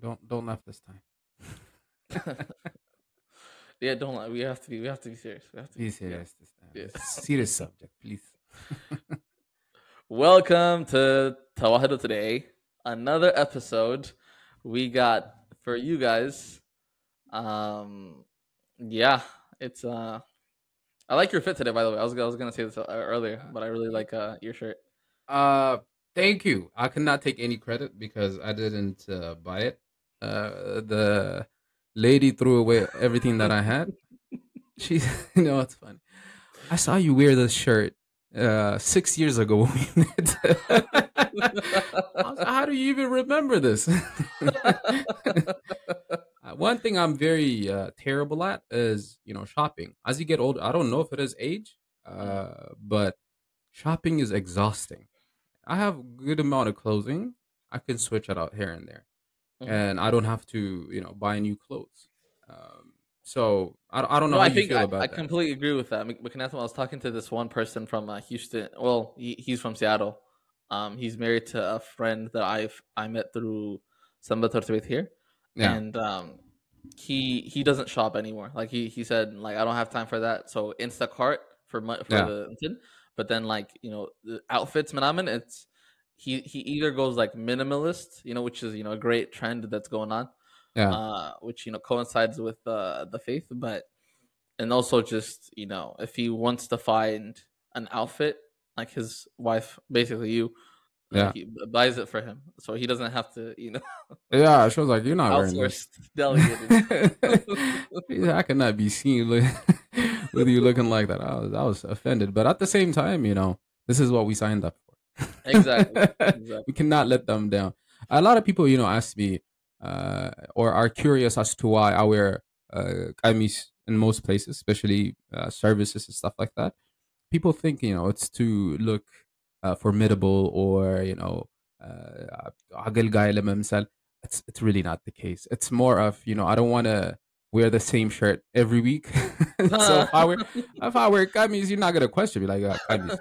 Don't laugh this time. Yeah, don't lie. We have to be serious. We have to Be be serious this time. yeah. It's a serious subject, please. Welcome to Tawahido today. Another episode we got for you guys. Um yeah, it's I like your fit today, by the way. I was gonna say this earlier, but I really like your shirt. Uh, Thank you. I cannot take any credit because I didn't buy it. The lady threw away everything that I had. She, it's funny. I saw you wear this shirt 6 years ago when we met. I was like, how do you even remember this? One thing I'm very terrible at is shopping. As you get older, I don't know if it is age, Mm, but shopping is exhausting. I have a good amount of clothing. I can switch it out here and there, mhm. and I don't have to buy new clothes. So I don't know No, how I you think feel I about that. completely agree with that. I was talking to this one person from Houston. Well, he's from Seattle. He's married to a friend that I met through Samba Tortebet here, Yeah, and he doesn't shop anymore. Like he said, like I don't have time for that. So Instacart for yeah, the but then like the outfits, manaman, it's he either goes like minimalist, which is a great trend that's going on, yeah. which coincides with the faith, but and also just if he wants to find an outfit like his wife, basically you, Yeah. he buys it for him, so he doesn't have to Yeah, she was like, "You're not wearing outsource this." delegated. I cannot be seen with you looking like that. I was offended, but at the same time, this is what we signed up for. Exactly, exactly. We cannot let them down. A lot of people, ask me or are curious as to why I wear kamis in most places, especially services and stuff like that. People think it's to look formidable or عقل guy لما مثال. It's really not the case. It's more of I don't want to wear the same shirt every week. So if I wear kamis, you're not gonna question me like kamis,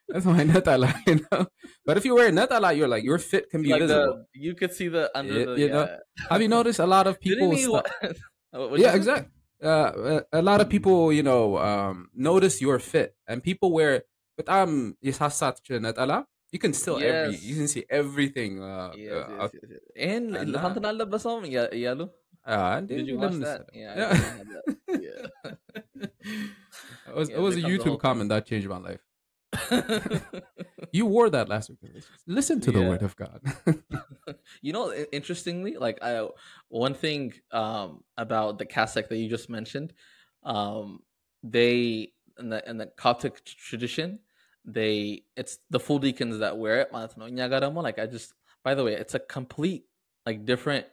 that's my netala, But if you wear netala, you're like your fit can be Like visible. you could see the under It, the you know, yeah. have you noticed a lot of Didn't people he? start? What'd you Yeah, say? exactly. A lot of people, notice your fit, and people wear. But you can still you Yes, can see everything. yes, yes, yes, yes. And Allah. something I love some yellow. Did Hindi you watch alam that? nila. Yeah, I Yeah. did. I had that. Yeah, It yeah. was They a come the YouTube whole thing. comment that changed my life. You wore that last week. Listen to the Yeah. word of God. Interestingly, like I one thing about the cassock that you just mentioned, they in the Coptic tradition, it's the full deacons that wear it. ማለት ነው። እኛ ጋር ደግሞ, like I just, by the way, it's a complete like different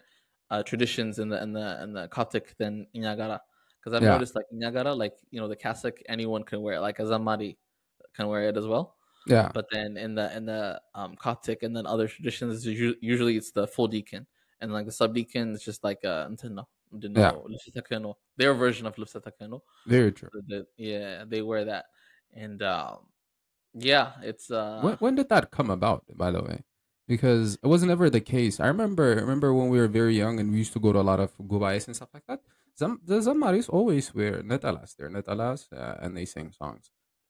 traditions in the Coptic than Inyagara, because I've Yeah, noticed like Inyagara, like the cassock anyone can wear it, like Azamari can wear it as well. yeah, But then in the Coptic and then other traditions, usually it's the full deacon, and like the subdeacon is just like yeah. their version of lufsatakano. Very true. Yeah, they wear that, and yeah, it's When did that come about, by the way? Because it wasn't ever the case. I remember when we were very young and we used to go to a lot of gubayas and stuff like that. The Zamaris always wear netalas. They're netalas and they sing songs.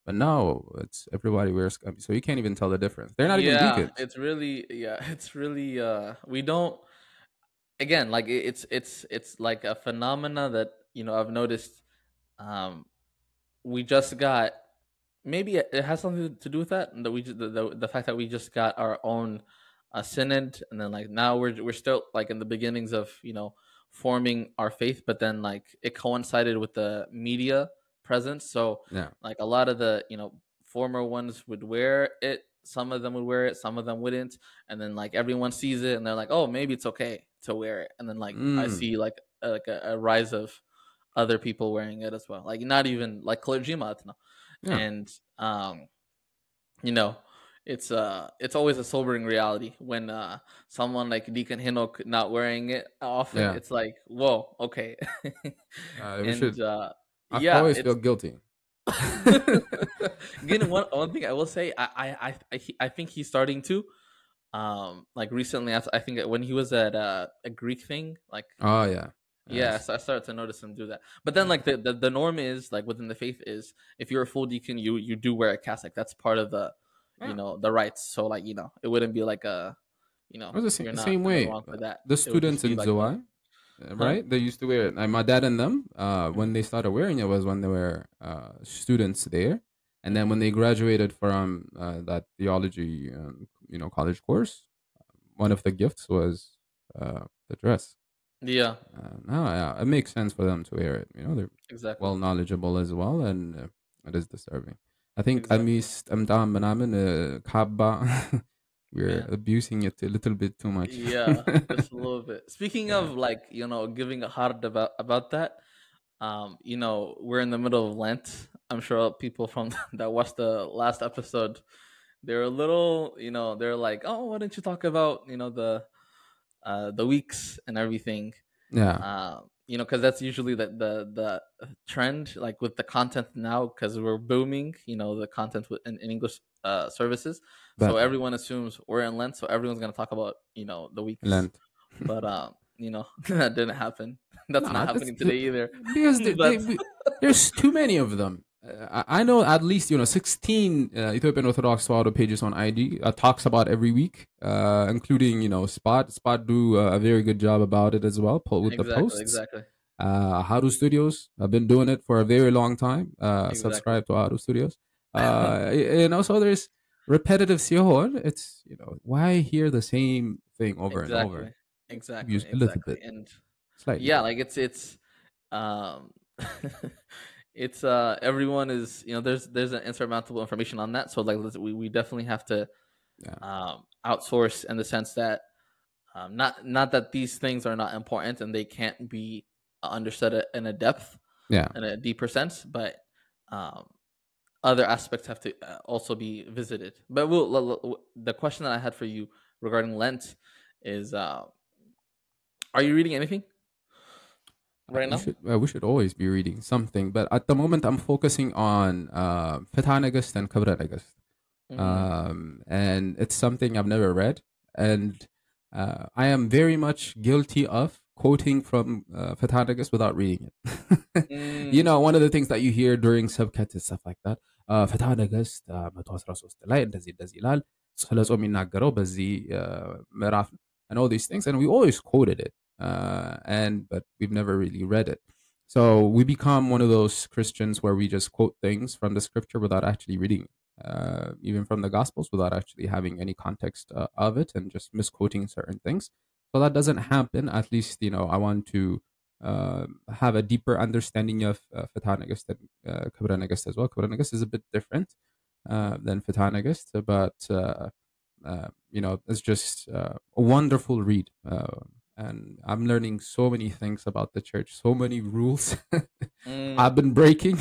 But now it's everybody wears kamis, so you can't even tell the difference. They're not even yeah, deacons. it's really yeah, it's really we don't, again, like it's like a phenomena that I've noticed. um we just got, maybe it has something to do with that, and that we just, the fact that we just got our own synod, and then like now we're still like in the beginnings of forming our faith, but then like it coincided with the media presence, so Yeah. like a lot of the former ones would wear it, some of them would wear it, some of them wouldn't, and then like everyone sees it and they're like, oh, maybe it's okay to wear it, and then like I Mm. see like a rise of other people wearing it as well, like not even like clergy matna. Yeah. And you know it's always a sobering reality when someone like Deacon Hinok not wearing it often. Yeah. It's like, whoa, okay. We And should. I yeah, always feel it's guilty. again, one thing I will say, I think he's starting to. Like recently, I think when he was at a Greek thing, like Oh yeah. yeah, Yes. so I started to notice him do that. But then, like the norm is like within the faith is if you're a full deacon, you do wear a cassock. That's part of the, Yeah. the rites. So like it wouldn't be like It was the you're not same in the way. wrong for that. The It would just students be in like Zoai, huh? right? They used to wear it. Like my dad and them, when Hmm. they started wearing it was when they were students there, and then when Hmm. they graduated from that theology, college course, one of the gifts was the dress. Yeah, No, yeah, it makes sense for them to wear it. They're exactly, well knowledgeable as well, and it is disturbing. I think exactly. Amis Amdam Benamin Kaba, we're Man, abusing it a little bit too much. yeah, just a little bit. Speaking Yeah. of like giving a heart about that, we're in the middle of Lent. I'm sure people from that watched the last episode, they're a little, they're like, oh, why didn't you talk about the weeks and everything? Yeah. Because that's usually the trend, like with the content now, because we're booming, the content in English services. So Better. everyone assumes we're in Lent, so everyone's gonna talk about the weeks. Lent. But that didn't happen. That's not Nah, that's happening today either. because But there's too many of them. I know at least 16 Ethiopian Orthodox Sawado pages on IG talks about every week, including Spot. Spot do a very good job about it as well with the exactly, posts. exactly, Haru Studios. I've been doing it for a very long time. exactly. Subscribe to Haru Studios. So there's repetitive sihon. It's why hear the same thing over and over? Exactly. Exactly. Use a little Exactly. bit, And slightly yeah, better. like it's um it's everyone is there's an insurmountable information on that. So like we definitely have to Yeah, outsource in the sense that not that these things are not important and they can't be understood in a depth yeah. in a deeper sense, but um other aspects have to also be visited. But the question that I had for you regarding Lent is are you reading anything right You now? should. We should always be reading something, but at the moment, I'm focusing on Fethanagast and Kabranagast. Mm, And it's something I've never read, and I am very much guilty of quoting from Fetanagus without reading it. mm, One of the things that you hear during subcat and stuff like that, Fetanagus 113 ላይ እንደዚህ እንደዚህ ይላል ስለ ጾም የሚናገረው በዚህ ምዕራፍ ነው and all these things, and we always quoted it, but we've never really read it. So we become one of those Christians where we just quote things from the scripture without actually reading it, even from the Gospels, without actually having any context of it and just misquoting certain things. So that doesn't happen. At least, I want to have a deeper understanding of Fetanagus and Kabranagast as well. Kabranagast is a bit different than Fetanagus, but it's just a wonderful read. And I'm learning so many things about the church, so many rules mm. I've been breaking,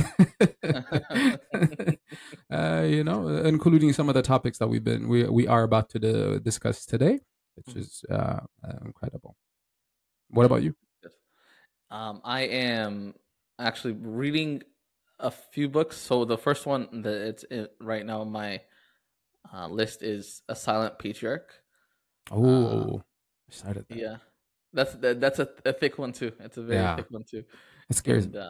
including some of the topics that we are about to discuss today, which is incredible. What about Mm. you? Good. I am actually reading a few books. So the first one that right now on my list is A Silent Patriarch. Uh, Oh, I started that. yeah, that's a thick one too. It's a very Yeah, thick one too, it scares and me.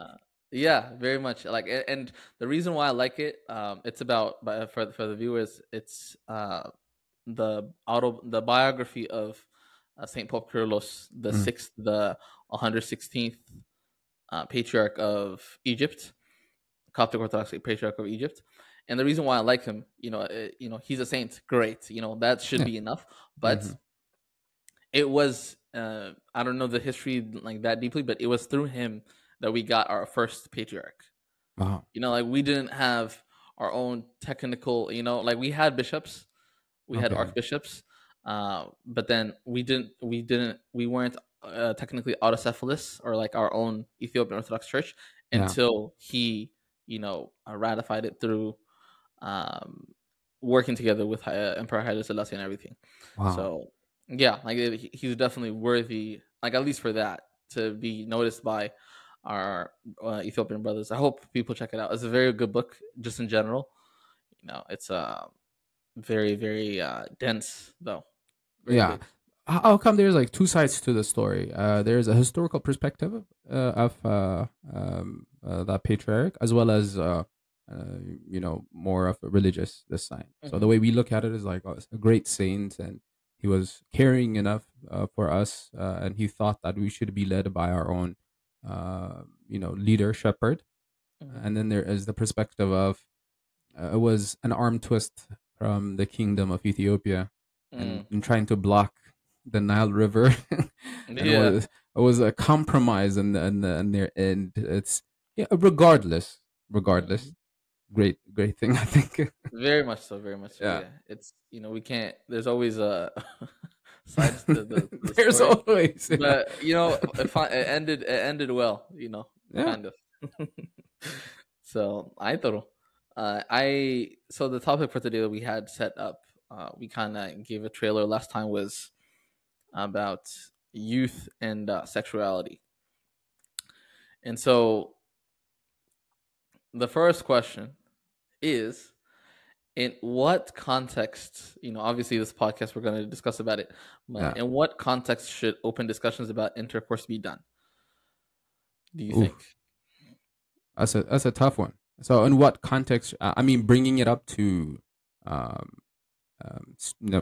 yeah, very much like. And the reason why I like it, it's about for the viewers, it's the biography of Saint Pope Kyrillos the Mm, sixth, the 116th patriarch of Egypt, Coptic Orthodox Patriarch of Egypt. And the reason why I like him, he's a saint, great, that should yeah. be enough. But Hmm. it was I don't know the history like that deeply, but it was through him that we got our first patriarch. Wow. Like we didn't have our own technical, like we had bishops, we had Okay. archbishops, but then we weren't technically autocephalous or like our own Ethiopian Orthodox Church Yeah. until he ratified it through um, working together with Emperor Haile Selassie and everything. Wow. So yeah, like he's definitely worthy, like at least for that to be noticed by our Ethiopian brothers. I hope people check it out. It's a very good book, just in general. It's very very dense though. very Yeah. big. How come there's like two sides to the story? There's a historical perspective of that patriarch, as well as uh, more of a religious this side. So the Hmm. way we look at it is like, oh, it's a great saint, and he was caring enough for us, and he thought that we should be led by our own, leader shepherd. Hmm. And then there is the perspective of it was an arm twist from the kingdom of Ethiopia, Mm. and trying to block the Nile River, and Yeah. it was a compromise in their end. It's yeah, regardless, Hmm. great thing I think. Very much so. Very much so. Yeah, Yeah. It's we can't. There's always sides to the there's story, always yeah, but it ended well. yeah, Kind of. So I thought, so the topic for today that we had set up, we kind of gave a trailer last time, was about youth and sexuality. And so the first question is, in what context, obviously this podcast we're going to discuss about it, but yeah. in what context should open discussions about intercourse be done, do you think? Oof, that's a tough one. So, in what context? I mean, bringing it up to um,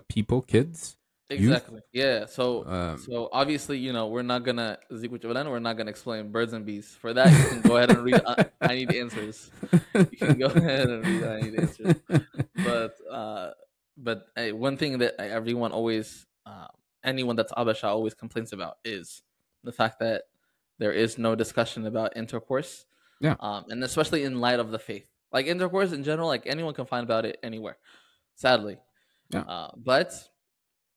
people, kids, youth. Exactly. Yeah. So Um, so obviously, we're not gonna we're not gonna explain birds and bees. For that, you can go ahead and read. I need answers. You can go ahead and read. I need answers. But one thing that everyone always, anyone that's Abasha always complains about is the fact that there is no discussion about intercourse, yeah, and especially in light of the faith. Like intercourse in general, like anyone can find about it anywhere. Sadly, yeah. but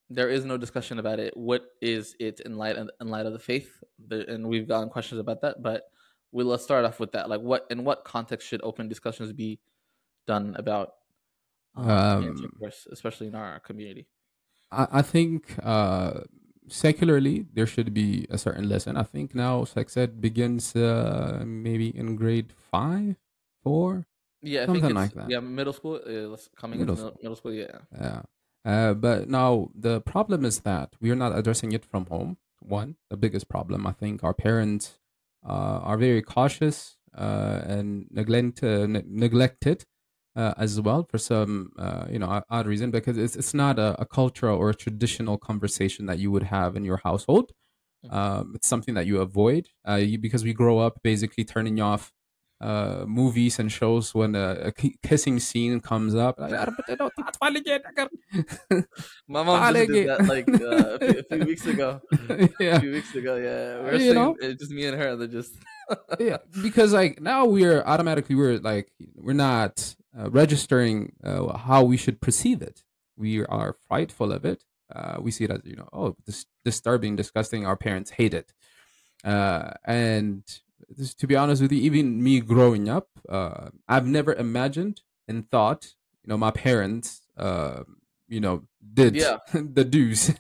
there is no discussion about it. What is it in light of the faith? And we've gotten questions about that, but let's start off with that. Like, in what context should open discussions be done about Um, intercourse, especially in our community? I think secularly there should be a certain lesson. I think now sex ed begins maybe in grade 5, 4, Yeah, I think something it's, like that, yeah, middle school. Coming into middle middle, school. middle school. Yeah. Yeah. But now the problem is that we are not addressing it from home. One, the biggest problem. I think our parents are very cautious and neglect it as well for some odd reason, because it's not a cultural or a traditional conversation that you would have in your household. Hmm. It's something that you avoid because we grow up basically turning off movies and shows when a kissing scene comes up. Like, My mom just did that like a few weeks ago. A yeah, few weeks ago, yeah. We were you sitting, know, just me and her. They just. yeah, because like now we're not registering how we should perceive it. We are frightful of it. We see it as disturbing, disgusting. Our parents hate it. And to be honest with you, even me growing up, I've never imagined and thought, my parents, did Yeah, the do's.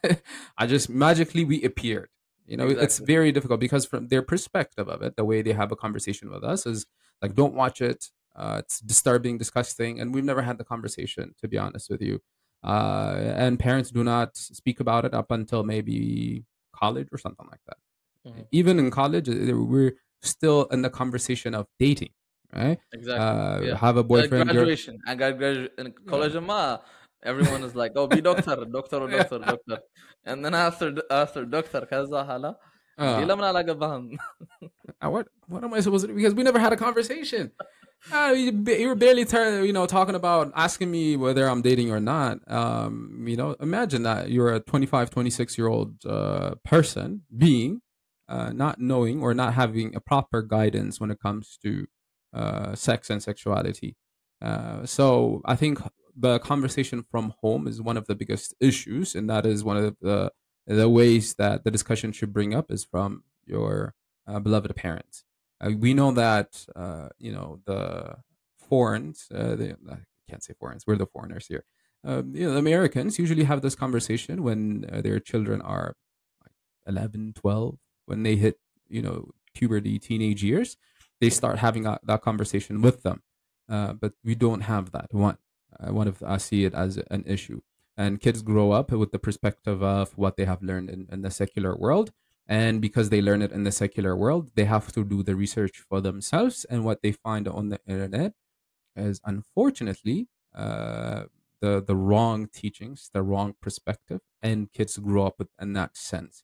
I just magically we appeared. It's exactly. very difficult because from their perspective of it, the way they have a conversation with us is like, don't watch it. It's disturbing, disgusting, and we've never had the conversation. To be honest with you, and parents do not speak about it up until maybe college or something like that. Hmm. Even in college, we're still in the conversation of dating, right? Exactly. Yeah. Have a boyfriend, girl. Graduation. I got graduate in Yeah, college. Everyone is like, "Oh, be doctor, doctor, or yeah. doctor, doctor." And then after doctor, kaza hala. Di Uh, lam na lagabahan. what am I supposed to do? Because we never had a conversation. You were barely talking about asking me whether I'm dating or not. Imagine that you're a 25, 26-year-old person being not knowing or not having a proper guidance when it comes to sex and sexuality. So I think the conversation from home is one of the biggest issues, and that is one of the ways that the discussion should bring up is from your beloved parents. We know that the foreigners. I can't say foreigners. We're the foreigners here. The Americans usually have this conversation when their children are like 11, 12, when they hit puberty, teenage years. They start having that conversation with them, but we don't have that one. One of I see it as an issue. and kids grow up with the perspective of what they have learned in the secular world. And because they learn it in the secular world, they have to do the research for themselves. And what they find on the internet is unfortunately the wrong teachings, the wrong perspective, and kids grow up with in that sense.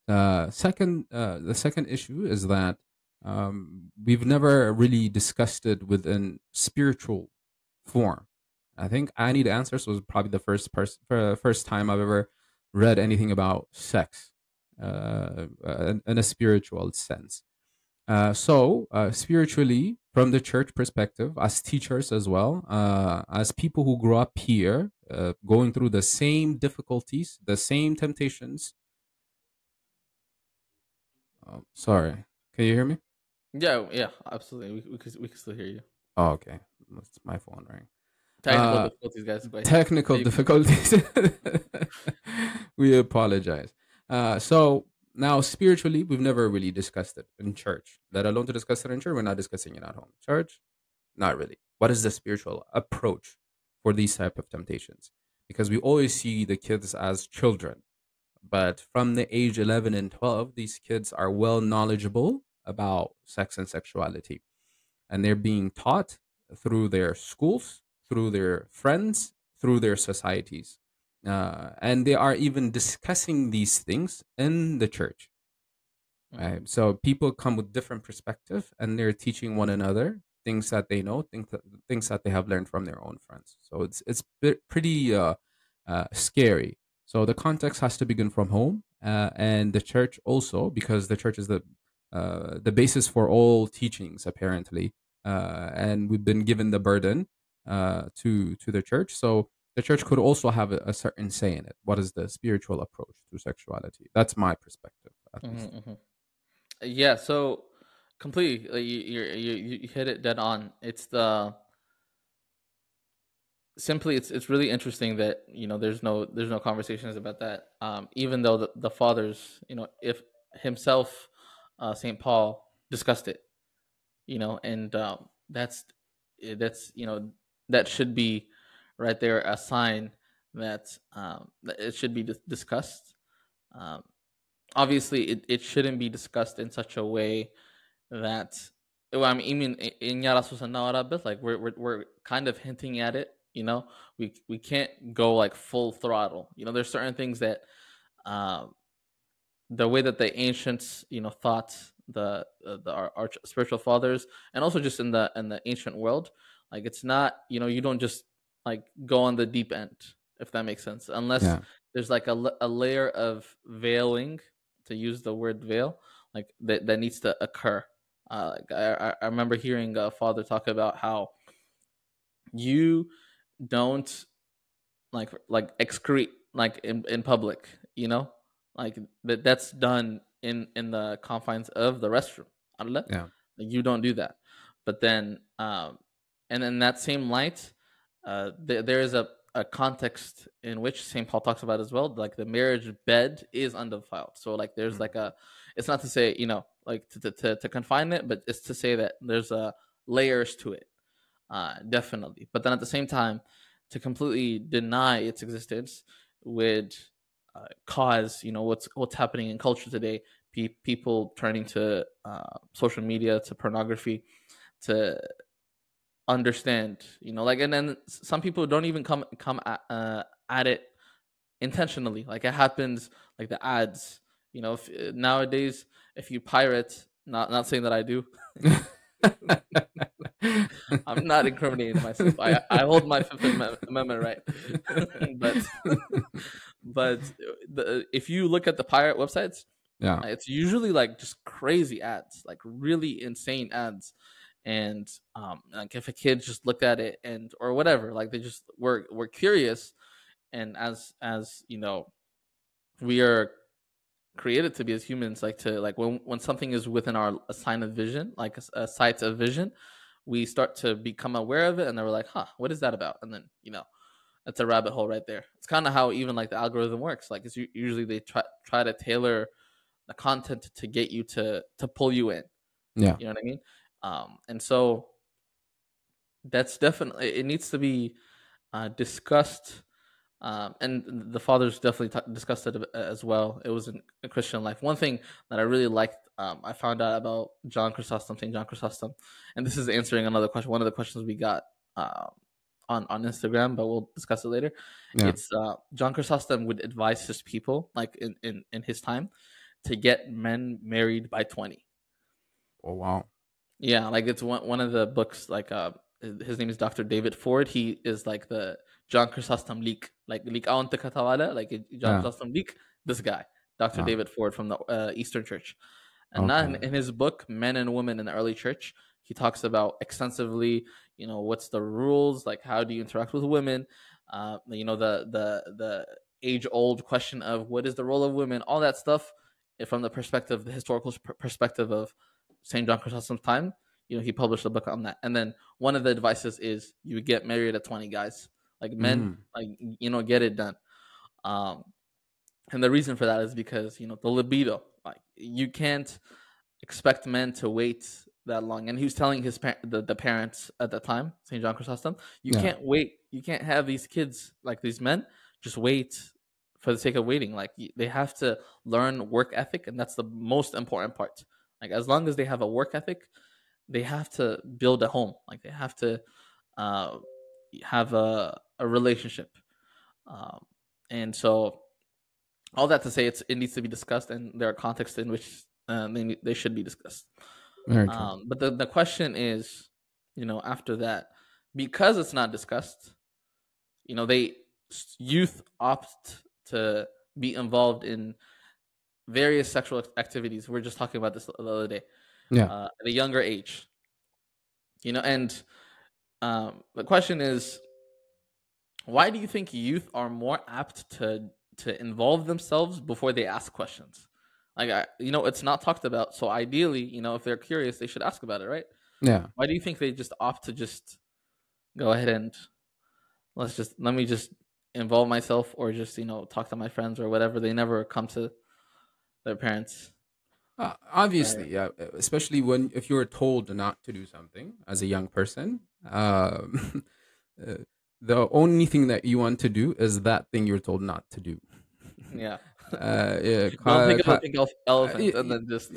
The second issue is that we've never really discussed it within spiritual form. I think I Need Answers was probably the first time I've ever read anything about sex in a spiritual sense. Spiritually, from the church perspective, as teachers as well, as people who grow up here, going through the same difficulties, the same temptations. Sorry, can you hear me? Yeah, yeah, absolutely. We can still hear you. Oh, okay, it's my phone ring. Technical Uh, difficulties, guys. But Technical you continue. difficulties. We apologize. So now, spiritually, we've never really discussed it in church, let alone to discuss it in church. We're not discussing it at home. Church, not really. What is the spiritual approach for these type of temptations? Because we always see the kids as children, but from the age 11 and 12, these kids are well knowledgeable about sex and sexuality, and they're being taught through their schools, through their friends, through their societies. And they are even discussing these things in the church. Mhm. Right? So people come with different perspective, and they're teaching one another things that they know, things that they have learned from their own friends. So it's pretty scary. So the context has to begin from home, and the church also, because the church is the basis for all teachings apparently, and we've been given the burden to the church. So the church could also have a certain say in it. What is the spiritual approach to sexuality? That's my perspective, at least. Mhm, mhm. Yeah, so completely, you hit it dead on. It's the simply it's really interesting that there's no conversations about that. Even though the fathers, if himself, Saint Paul discussed it, and that's that should be right there a sign that it should be discussed. Um, Obviously, it shouldn't be discussed in such a way that, well, I mean, in Yara Susana bit, like we're kind of hinting at it. We can't go like full throttle. There's certain things that um, the way that the ancients, thought our spiritual fathers, and also just in the ancient world, like it's not, you don't just like go on the deep end, if that makes sense, unless Yeah. there's like a layer of veiling, to use the word veil, like that needs to occur. Like I remember hearing a father talk about how you don't like excrete like in public, like that's done in the confines of the restroom. Allah. Yeah. Like, you don't do that. But then and in that same light, there is a context in which St. Paul talks about as well, like the marriage bed is undefiled. So like there's Mm. like it's not to say, like to confine it, but it's to say that there's layers to it, definitely. But then at the same time, to completely deny its existence would cause, what's happening in culture today. People turning to social media, to pornography, to understand, like, and then some people don't even come at it intentionally. Like it happens, like the ads. Nowadays, if you pirate, not saying that I do, I'm not incriminating myself. I hold my Fifth Amendment right, but if you look at the pirate websites, Yeah. it's usually like just crazy ads, like really insane ads, and like if a kid just looked at it and or whatever, like they just were curious, and as we are created to be as humans, like to like when something is within our a sign of vision, like a sight of vision, we start to become aware of it, and then we're like, huh, what is that about? And then that's a rabbit hole right there. It's kind of how even like the algorithm works. Like it's usually they try to tailor the content to get you to pull you in. Yeah. You know what I mean? And so that's definitely, it needs to be discussed And the fathers definitely discussed it as well. It was in a Christian life. One thing that I really liked, I found out about John Chrysostom, Saint John Chrysostom, and this is answering another question. One of the questions we got on Instagram, but we'll discuss it later. Yeah. It's John Chrysostom would advise his people, like in his time, to get men married by 20. Oh wow. Yeah, like it's one of the books. Like his name is Dr. David Ford. He is like the John Chrysostom leak, like leak aon katawala, like John Yeah. Chrysostom leak. This guy, Dr. Yeah. David Ford from the Eastern Church, and now Okay. in his book Men and Women in the Early Church, he talks about extensively. What's the rules? Like how do you interact with women? The age old question of what is the role of women? All that stuff from the historical perspective of St. John Chrysostom's time. He published a book on that. And then one of the advices is you get married at 20, guys. Like men, Mm. like get it done. Um, and the reason for that is because the libido. Like you can't expect men to wait that long. And he was telling the parents at the time, St. John Chrysostom, you Yeah. can't wait. You can't have these kids, like these men, just wait for the sake of waiting. Like they have to learn work ethic, and that's the most important part. Like as long as they have a work ethic, they have to build a home. Like they have to uh, have a relationship. Um, and so all that to say, it needs to be discussed, and there are contexts in which they should be discussed. Very true. But the question is, after that, because it's not discussed, they youth opt to be involved in various sexual activities. We are just talking about this the other day. Yeah. At a younger age, and the question is, why do you think youth are more apt to involve themselves before they ask questions? Like, it's not talked about. So ideally, if they're curious, they should ask about it, right? Yeah. Why do you think they just opt to just go ahead and let me just involve myself, or just talk to my friends or whatever? They never come to their parents, right? Obviously, yeah. Especially when if you're told not to do something as a young person, uh, the only thing that you want to do is that thing you're told not to do. Yeah. Yeah, Don't think of the pink elephant and then just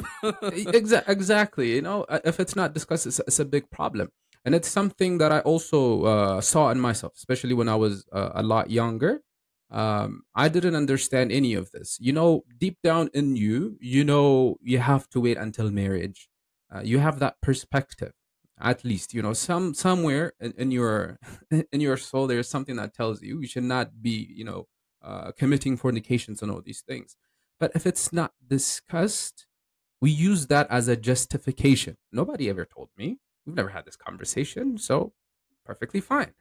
exactly. If it's not discussed, it's a big problem, and it's something that I also saw in myself, especially when I was a lot younger. I didn't understand any of this. Deep down in you, you have to wait until marriage. You have that perspective, at least. Somewhere in your in your soul, there's something that tells you should not be, committing fornications and all these things. But if it's not discussed, we use that as a justification. Nobody ever told me. We've never had this conversation, so perfectly fine.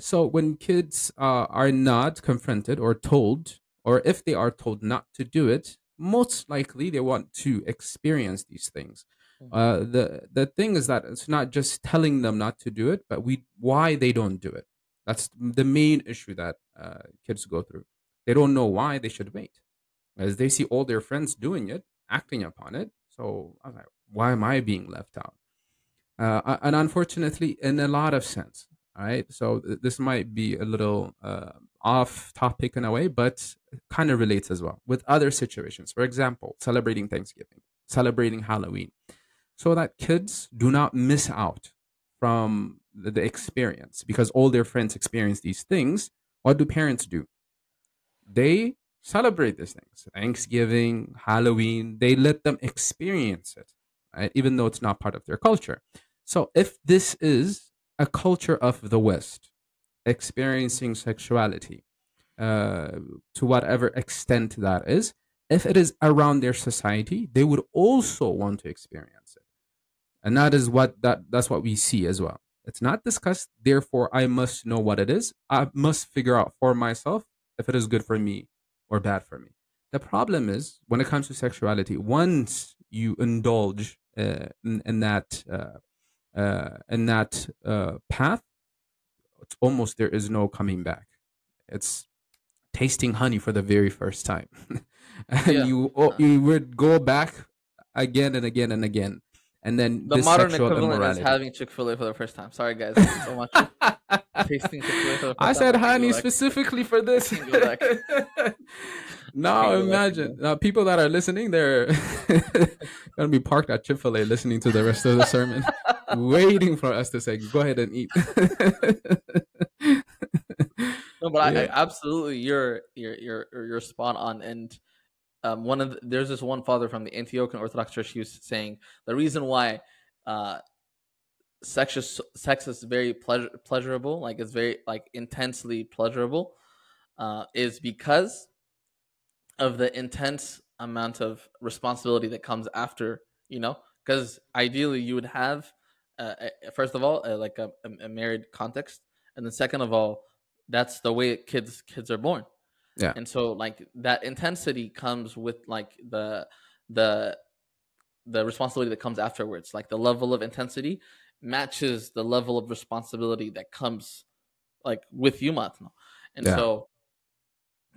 So when kids are not confronted or told, or if they are told not to do it, most likely they want to experience these things. Mhm. The thing is that it's not just telling them not to do it, but why they don't do it. That's the main issue that kids go through. They don't know why they should wait, as they see all their friends doing it, acting upon it. So I was like, why am I being left out? And unfortunately, in a lot of sense, all right. So this might be a little off topic in a way, but kind of relates as well with other situations. For example, celebrating Thanksgiving, celebrating Halloween, so that kids do not miss out from the experience because all their friends experience these things. What do parents do? They celebrate these things. Thanksgiving, Halloween, they let them experience it, right? Even though it's not part of their culture. So if this is a culture of the West, experiencing sexuality, uh, to whatever extent that is, if it is around their society, they would also want to experience it. And that's what we see as well. It's not discussed, therefore I must know what it is. I must figure out for myself if it is good for me or bad for me. The problem is when it comes to sexuality, once you indulge in that path, it's almost there is no coming back. It's tasting honey for the very first time, and Yeah. you would go back again and again and again, and then The this modern sexual equivalent is immorality. having Chick-fil-A for the first time. Sorry, guys. So much. Tasting Chick-fil-A for the I first time. said I can't go honey back. specifically for I this. can't go back. I Now can't go back imagine again. people that are listening, they're gonna be parked at Chick-fil-A listening to the rest of the sermon, waiting for us to say, "Go ahead and eat." No, but I Yeah, absolutely you're spot on. And there's this one father from the Antiochian Orthodox Church. He was saying the reason why uh, sex is very pleasurable, like it's very like intensely pleasurable, is because of the intense amount of responsibility that comes after. Because ideally you would have, first of all, like a married context, and then second of all, that's the way kids are born. yeah, And so like that intensity comes with like the the responsibility that comes afterwards. Like the level of intensity matches the level of responsibility that comes like with you, Matno. And yeah, so,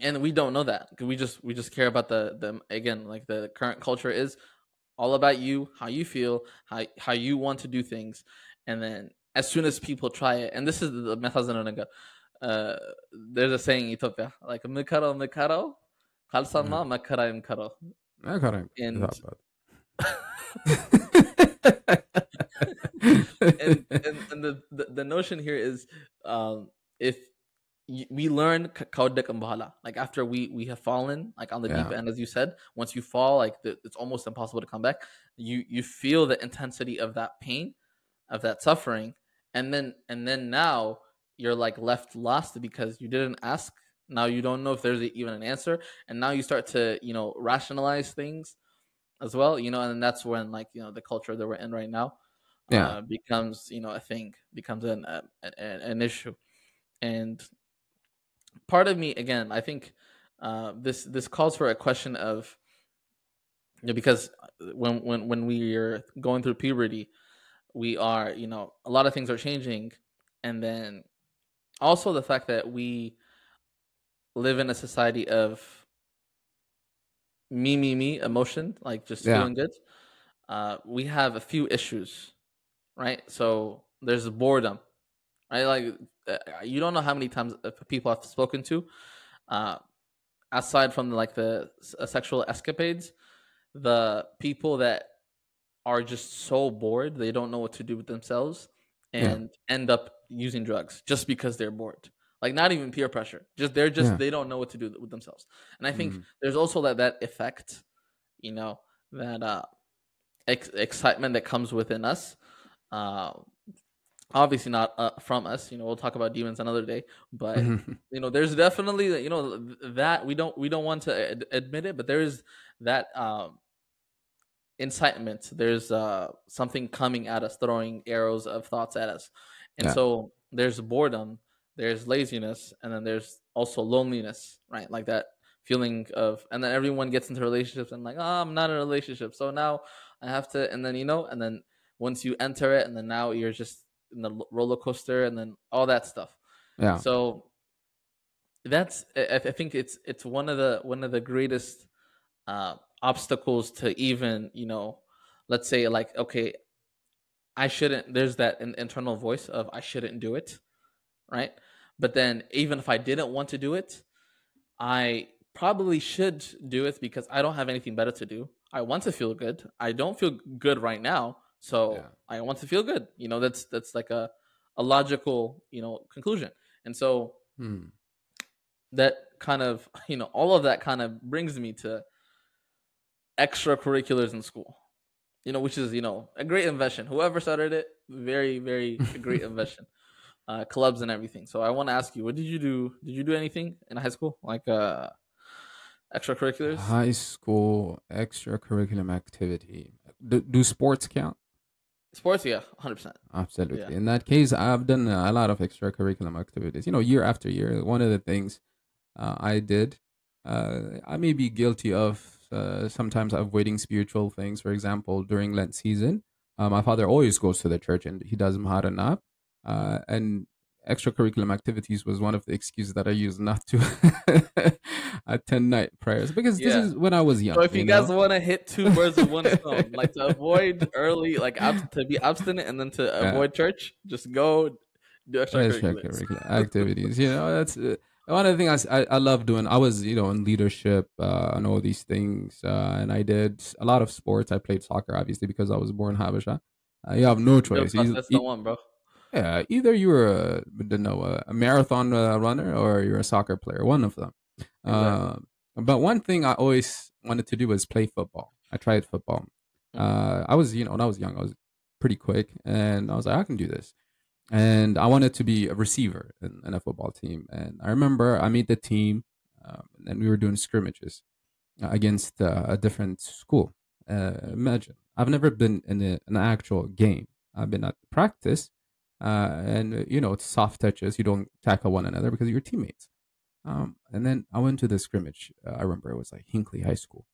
and we don't know that because we just care about the again, like the current culture is all about you, how you feel, how you want to do things. And then as soon as people try it, and this is the method, uh there's a saying in Ethiopia, like mikaro mikaro yeah. kalsama makarayim karo. I got him. And and That, and the notion here is, if we learn kaudik and bahala, like after we have fallen like on the deep yeah, end, as you said, once you fall, like it's almost impossible to come back. You feel the intensity of that pain, of that suffering, and then now you're like left lost because you didn't ask. Now you don't know if there's even an answer, and now you start to rationalize things as well, and then that's when, like, the culture that we're in right now yeah, becomes, a thing, becomes an issue. And part of me, again, I think this calls for a question of, because when we are going through puberty, we are, a lot of things are changing. And then also the fact that we live in a society of me emotion, like just yeah, feeling good. We have a few issues, right? So there's boredom, right? Like, you don't know how many times people I've spoken to, uh, aside from like the sexual escapades, the people that are just so bored they don't know what to do with themselves yeah, and end up using drugs just because they're bored. Like, not even peer pressure, just they're just yeah. they don't know what to do with themselves. And I think Mm. there's also that effect, you know, that excitement that comes within us. Uh, Obviously not from us. We'll talk about demons another day, but there's definitely, that we don't want to admit it, but there is that incitement. There's something coming at us, throwing arrows of thoughts at us. And Yeah, so there's boredom, there's laziness, and then there's also loneliness, right? Like that feeling of, and then everyone gets into relationships and like, oh, I'm not in a relationship, so now I have to, and then and then once you enter it, and then now you're just in the roller coaster, and then all that stuff. yeah, So that's, I think it's one of the greatest obstacles to even, let's say, like, okay, I shouldn't, there's that internal voice of I shouldn't do it, right? But then even if I didn't want to do it, I probably should do it because I don't have anything better to do. I want to feel good. I don't feel good right now, so yeah. I want to feel good. That's like a logical, conclusion. And so Hmm. that kind of, all of that kind of brings me to extracurriculars in school, which is, a great invention. Whoever started it, very, very a great invention. Clubs and everything. So I want to ask you, what did you do? Did you do anything in high school, like extracurriculars? High school extracurriculum activity. Do sports count? Sports, yeah, 100%. Yeah, Absolutely. In that case, I've done a lot of extracurriculum activities. Year after year. One of the things I did, I may be guilty of sometimes avoiding spiritual things. For example, during Lent season, my father always goes to the church and he does Maharanab. And extracurriculum activities was one of the excuses that I used not to attend night prayers because this yeah. is when I was So young, if you guys want to hit two birds with one stone, like to avoid early, like to be abstinent, and then to Yeah. avoid church, just go Do extracurriculars. extracurricular activities. You know, that's one of the things I love doing. I was, in leadership and all these things, and I did a lot of sports. I played soccer, obviously, because I was born Habesha. You have no Yo, choice. that's the one, bro. Yeah, either you're a marathon runner or you're a soccer player. One of them. Exactly. Uh, but one thing I always wanted to do was play football. I tried football. Hmm. I was, when I was young, I was pretty quick, and I was like, I can do this. And I wanted to be a receiver in a football team. And I remember I made the team, and we were doing scrimmages against a different school. Imagine, I've never been in an actual game. I've been at practice, and it's soft touches. You don't tackle one another because you're teammates. And then I went to the scrimmage. I remember it was like Hinckley High School,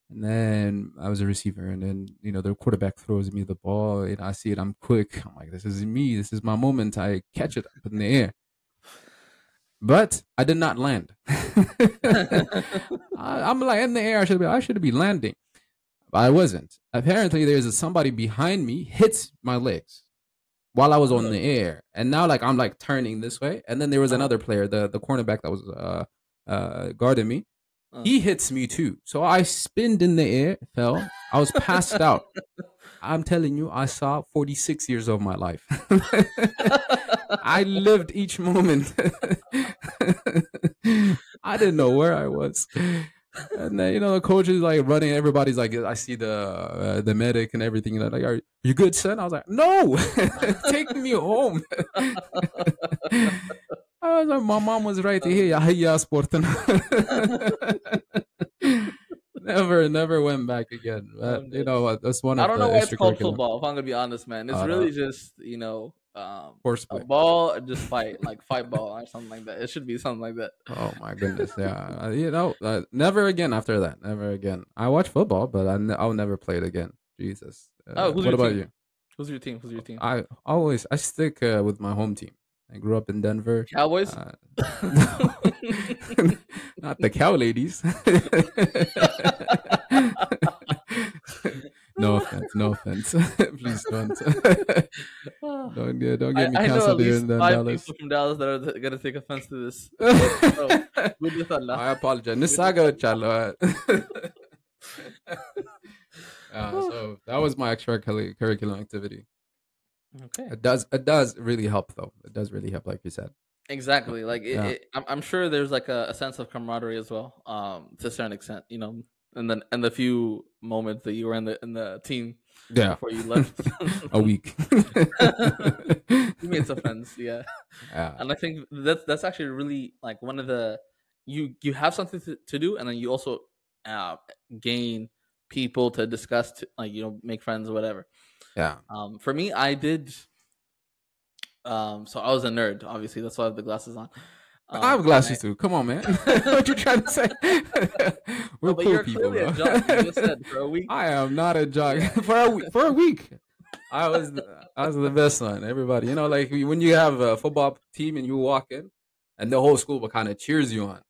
and then I was a receiver, and then the quarterback throws me the ball, and I see it. I'm quick. I'm like, this is me. This is my moment. I catch it up in the air, but I did not land. I'm like in the air. I should be landing, but I wasn't. Apparently, there's somebody behind me hits my legs while I was on Oh, the air, and now like I'm like turning this way, and then there was uh, another player, the cornerback that was guarding me. uh. He hits me too, so I spinned in the air, fell. I was passed out. I'm telling you, I saw 46 years of my life. I lived each moment. I didn't know where I was. And then the coach is like running. Everybody's like, I see the medic and everything. And they're like, are you good, son? I was like, no, take me home. I was like, my mom was right here. Yahya sporten. Never went back again. But I'm you dead. know what? That's one I of don't the know why it's called extracurricular. football. If I'm gonna be honest, man, it's Uh, really just Horse a play. ball, just fight like fight ball or something like that. It should be something like that. Oh my goodness, yeah. Never again after that. Never again. I watch football, but I'll never play it again. Jesus. Oh, who's What your about team? you? Who's your team? Who's your team? I stick with my home team. I grew up in Denver. Cowboys. Uh, no, not the cow ladies. No offense, no offense. Please don't. Don't get me I know at canceled here least in five Dallas. people from Dallas that are gonna take offense to this. So good with Allah. I apologize. Good with Nisaga Allah. chalo. So that was my extracurricular activity. Okay. It does really help though. It does really help, like you said. Exactly. Like Yeah, I'm sure there's like a sense of camaraderie as well, to a certain extent, and then and the few moments that you were in the team yeah. before you left, A week. you made some friends, yeah. Yeah, And I think that's actually really like one of the you have something to do, and then you also uh, gain people to discuss, to, like make friends or whatever. yeah. For me, I did. So I was a nerd. Obviously, that's why I have the glasses on. I have And I glasses too. Come on, man. What you trying to say? no, We're but cool you're people, clearly a bro. jock. You just said for a week. I am not a jock Yeah, for a week. For a week, I was I was the best one. Everybody, like when you have a football team and you walk in, and the whole school will kind of cheers you on.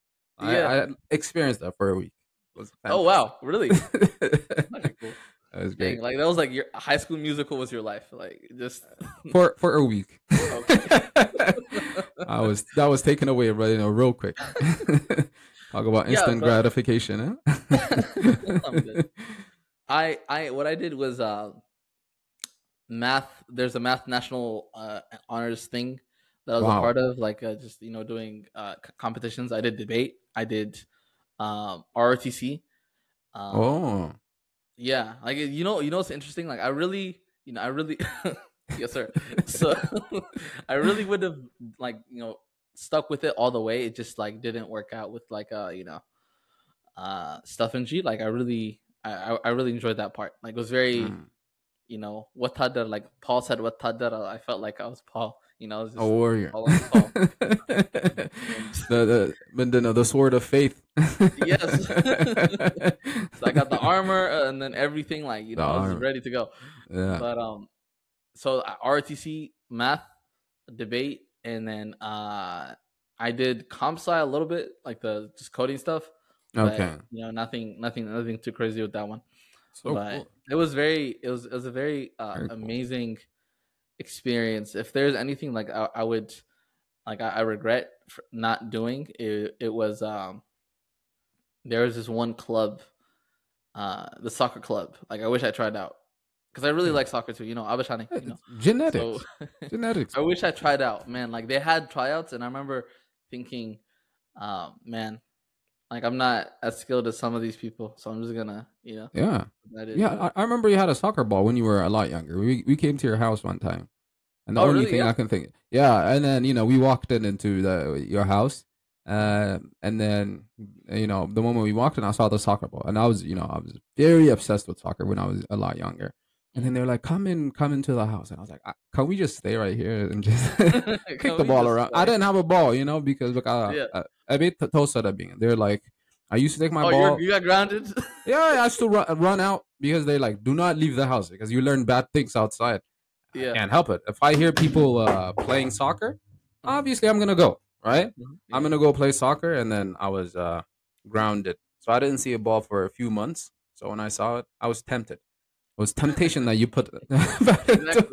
yeah. I experienced that for a week. It was Oh fantastic. wow, really? That Okay, cool. was Dang, great like that was like your High School Musical was your life. Like just for a week. okay. That was taken away, right? Real quick. Talk about Yeah, instant but gratification, I'm huh? dead. I what I did was math. There's a math national honors thing that I was a Wow. part of, like just doing competitions. I did debate. I did ROTC. Um, Oh, yeah, like what's interesting. Like I really, yes sir. So I really would have like stuck with it all the way. It just like didn't work out with like stuff in G. Like I really enjoyed that part. Like it was very mm. what Tadar, like Paul said what Tadar, I felt like I was Paul. I was A just warrior. following Paul. And The sword of faith. yes. So I got the armor and then everything, like The I was armor. ready to go. Yeah. But so RTC math debate, and then I did comp sci a little bit, like the just coding stuff, but Okay. nothing too crazy with that one. So But cool. it was a very Very cool. amazing experience, if there's anything like I would like I regret not doing it, it was there was this one club, the soccer club. Like I wish I tried out because I really Yeah. like soccer too. You know, Abashani. You know, It's so genetics. Genetics, I man. wish I tried out, man. Like they had tryouts, and I remember thinking, man, like I'm not as skilled as some of these people, so I'm just gonna, Yeah. put that in, Yeah, I remember you had a soccer ball when you were a lot younger. We came to your house one time. And the Oh, only really? thing Yeah. I can think, yeah, and then we walked into the your house, and then the moment we walked in, I saw the soccer ball, and I was very obsessed with soccer when I was a lot younger. And then Mhm. they're like, come into the house," and I was like, "Can we just stay right here and just kick Can the we ball just around?" I play? didn't have a ball, because like Yeah. I made toast at being. They're like, I used to take my Oh, ball. you got grounded. Yeah, I still run out because they like do not leave the house because you learn bad things outside. I Yeah. can't help it. If I hear people playing soccer, Mhm. obviously I'm gonna go. Right? Mhm. I'm Yeah. gonna go play soccer, and then I was grounded, so I didn't see a ball for a few months. So when I saw it, I was tempted. It was temptation that you put Exactly.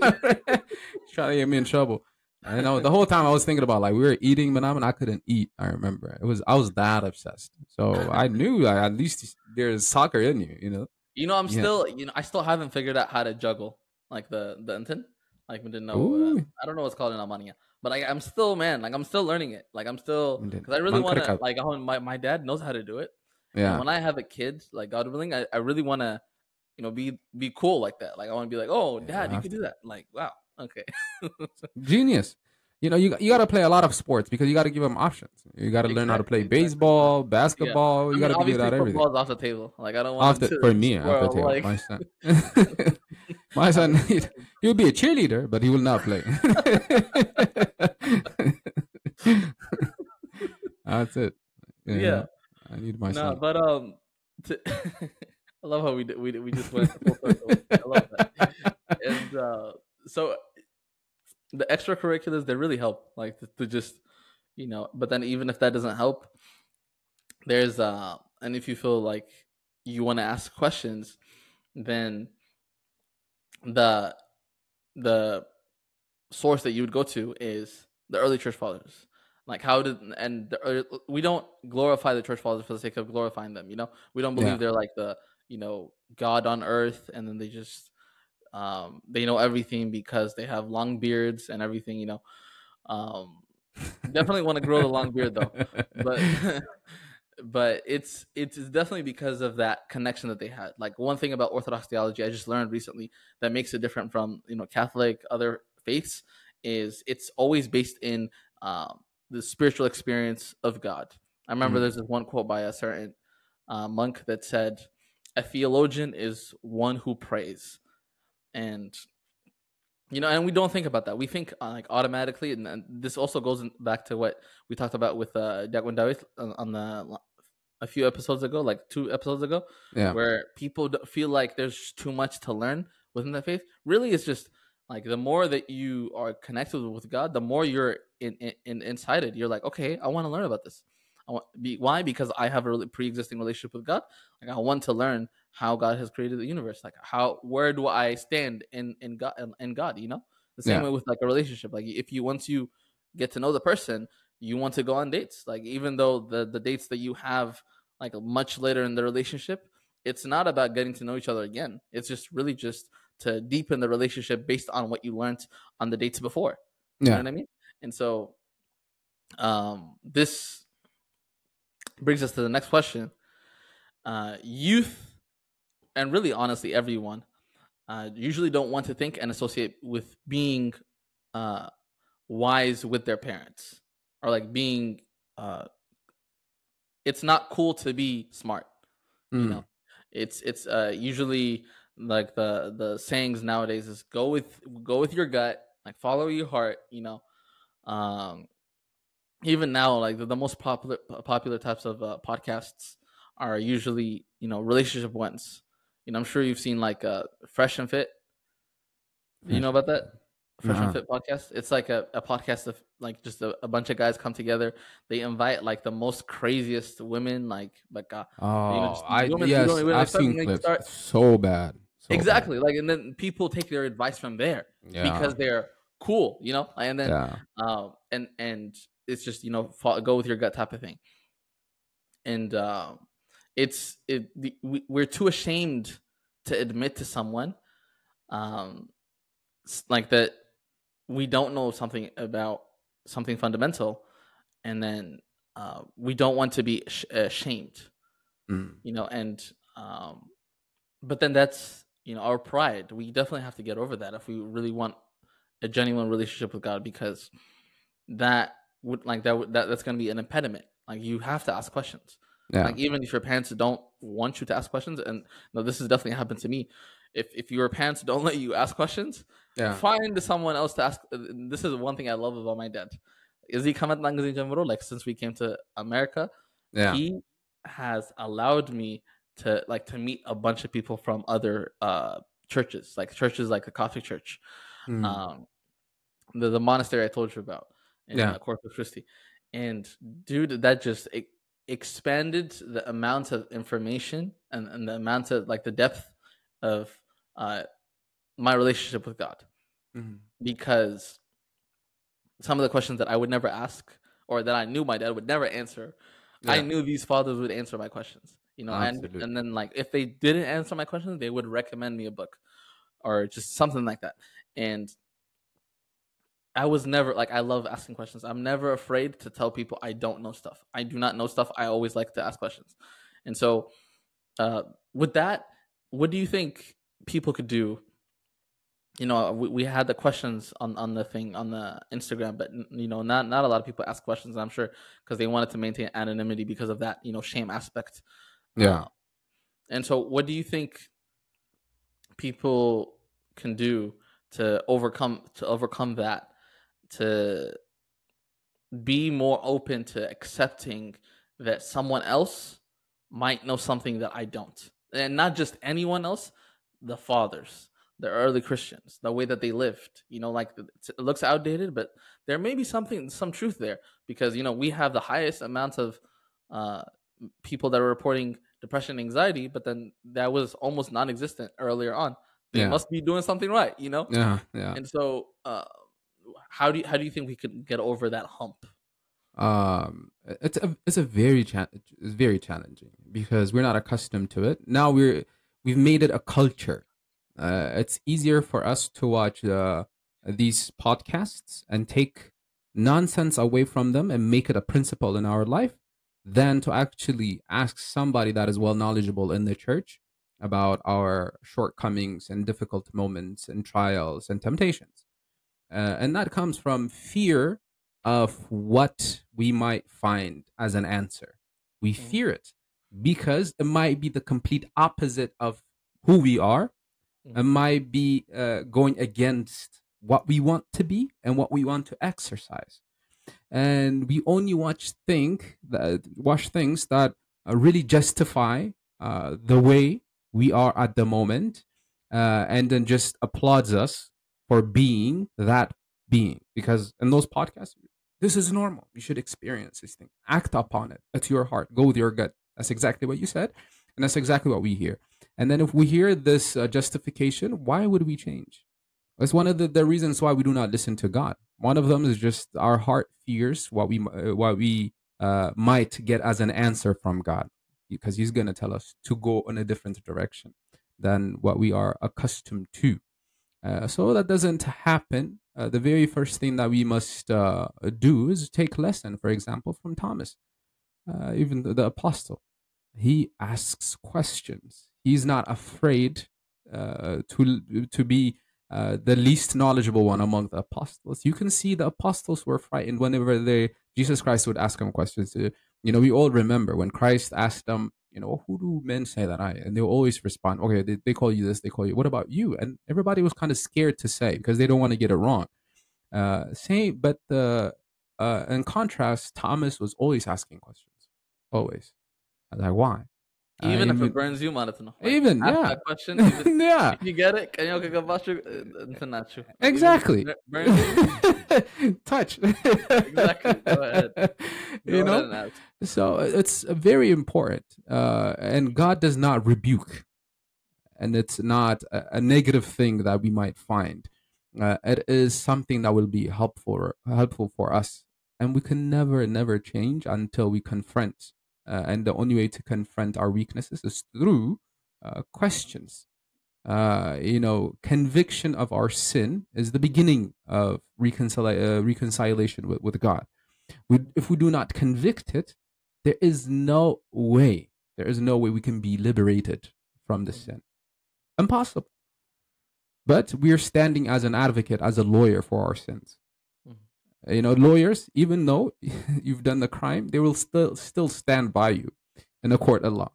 trying to get me in trouble. I know the whole time I was thinking about like we were eating banana, I couldn't eat. I remember I was that obsessed. So I knew like, at least there's soccer in you. Yeah. I still haven't figured out how to juggle like the intent. Like we didn't know. Ooh. I don't know what's called in Albania, but I'm still, man. Like I'm still learning it. Like I'm still And then because I really want to. mangkreka. Like my dad knows how to do it, and Yeah. when I have a kid, like God willing, I really want to be cool like that. Like I want to be like, oh, Yeah, you dad, you have could to. do that. Like wow, okay. Genius. You got to play a lot of sports because you got to give them options. You got to learn how to play Exactly. baseball, Yeah. basketball. I You got mean, to be good obviously, at everything. football is off the table. Like I don't want Off him the to for me, off the spoil table. like My son, my have son, a good he'll be a cheerleader, but he will not play. That's it. yeah. I need my No, son. but I love how we just went full circle. I love that. And so the extracurriculars they really help, like to just But then even if that doesn't help, there's and if you feel like you want to ask questions, then the the source that you would go to is the early church fathers. Like how did and the we don't glorify the church fathers for the sake of glorifying them. We don't believe Yeah. they're like the God on earth, and then they know everything because they have long beards and everything. Um, Definitely want to grow the long beard though, but but it's definitely because of that connection that they had. Like one thing about Orthodox theology I just learned recently that makes it different from Catholic other faiths is it's always based in the spiritual experience of God. I remember Mm. there's this one quote by a certain monk that said, "A theologian is one who prays," and and we don't think about that. We think like automatically, and this also goes back to what we talked about with Dagwan Dawit on the a few episodes ago, like 2 episodes ago, Yeah. where people feel like there's too much to learn within the faith. Really, it's just like the more that you are connected with God, the more you're inside it. You're like, okay, I want to learn about this. Why? Because I have a really pre-existing relationship with God. Like I want to learn how God has created the universe. Like where do I stand in God? The same Yeah. way with like a relationship. Like if you once you get to know the person, you want to go on dates. Like even though the dates that you have like much later in the relationship, it's not about getting to know each other again. It's just really just to deepen the relationship based on what you learned on the dates before. You know Yeah. what I mean? And so this brings us to the next question. Youth, and really honestly everyone, usually don't want to think and associate with being uh, wise with their parents, or like being uh, it's not cool to be smart. you Mm. know it's usually like the sayings nowadays is go with your gut, like follow your heart. um Even now, like the most popular types of podcasts are usually relationship ones. I'm sure you've seen like Fresh and Fit. Do you know about that? Fresh and Uh-uh. Fit podcast. It's like a podcast of like just a bunch of guys come together. They invite like the most craziest women, Oh, just I women you don't yes, even I've expect. seen And they clips. start So bad. So bad. exactly like, and then people take their advice from there because Yeah. cool, and then Yeah. and it's just go with your gut type of thing. And we're too ashamed to admit to someone um like that we don't know something about something fundamental, and then we don't want to be ashamed, Mm. and but then that's our pride. We definitely have to get over that if we really want a genuine relationship with God, because that would like that, that's going to be an impediment. Like, you have to ask questions. Yeah. Like, even if your parents don't want you to ask questions, and no, this has definitely happened to me. If your parents don't let you ask questions, Yeah. find someone else to ask. This is one thing I love about my dad. Is he come at Langazin Jamuro? Like, since we came to America, Yeah. he has allowed me to meet a bunch of people from other churches like the Catholic Church, Mm. um, the monastery I told you about in Yeah. Corpus Christi, and dude, that just expanded the amount of information and the amount of the depth of uh, my relationship with God, Mm. because some of the questions that I would never ask, or that I knew my dad would never answer, I Yeah. knew these fathers would answer my questions. And Absolutely. then, like, if they didn't answer my questions, they would recommend me a book or just something like that. And I was never like, I love asking questions. I'm never afraid to tell people I don't know stuff. I do not know stuff. I always like to ask questions. And so, uh, with that, what do you think people could do? We had the questions on the thing on the Instagram, but not a lot of people ask questions. I'm sure because they wanted to maintain anonymity because of that shame aspect. Yeah. Uh, and so, what do you think people can do to overcome that, to be more open to accepting that someone else might know something that I don't? And not just anyone else, the fathers, the early Christians, the way that they lived. Like, it looks outdated, but there may be some truth there, because we have the highest amount of uh, people that are reporting depression and anxiety, but then that was almost non-existent earlier on. They Yeah. must be doing something right, Yeah. Yeah. and so how do you think we could get over that hump? It's a it's very challenging because we're not accustomed to it. Now we've made it a culture. It's easier for us to watch these podcasts and take nonsense away from them and make it a principle in our life than to actually ask somebody that is well knowledgeable in the church about our shortcomings and difficult moments and trials and temptations. And that comes from fear of what we might find as an answer. We Mhm, fear it because it might be the complete opposite of who we are. It mhm, might be going against what we want to be and what we want to exercise. And we only watch things that really justify the way we are at the moment, and then just applauds us for being that being. Because in those podcasts, this is normal. You should experience this thing, act upon it. That's your heart. Go with your gut. That's exactly what you said, and that's exactly what we hear. And then if we hear this justification, why would we change? It's one of the reasons why we do not listen to God. One of them is just our heart fears what we might get as an answer from God, because He's going to tell us to go in a different direction than what we are accustomed to. So that doesn't happen. The very first thing that we must do is take lesson, for example, from Thomas, even the apostle. He asks questions. He's not afraid to be the least knowledgeable one among the apostles. You can see the apostles were frightened whenever Jesus Christ would ask them questions. We all remember when Christ asked them, who do men say that I? And they will always respond, okay, they call you this, they call you. What about you? And everybody was kind of scared to say because they don't want to get it wrong. But in contrast, Thomas was always asking questions, always. I was like, why? even if it Even, burns you, wanted to know. Like, even, ask yeah, that question, even yeah, if you get it, can you go about you? Not true. Like, even if exactly. it burns you, Touch. exactly. Go ahead. you Go ahead know, and ask. so it's very important. And God does not rebuke, and it's not a negative thing that we might find. It is something that will be helpful for us, and we can never change until we confront. And the only way to confront our weaknesses is through questions. Conviction of our sin is the beginning of reconciliation with God. If we do not convict it, there is no way. There is no way we can be liberated from the Mhm. sin. Impossible. But we are standing as an advocate, as a lawyer for our sins. Mhm. Lawyers, even though you've done the crime, they will still stand by you in a court of law.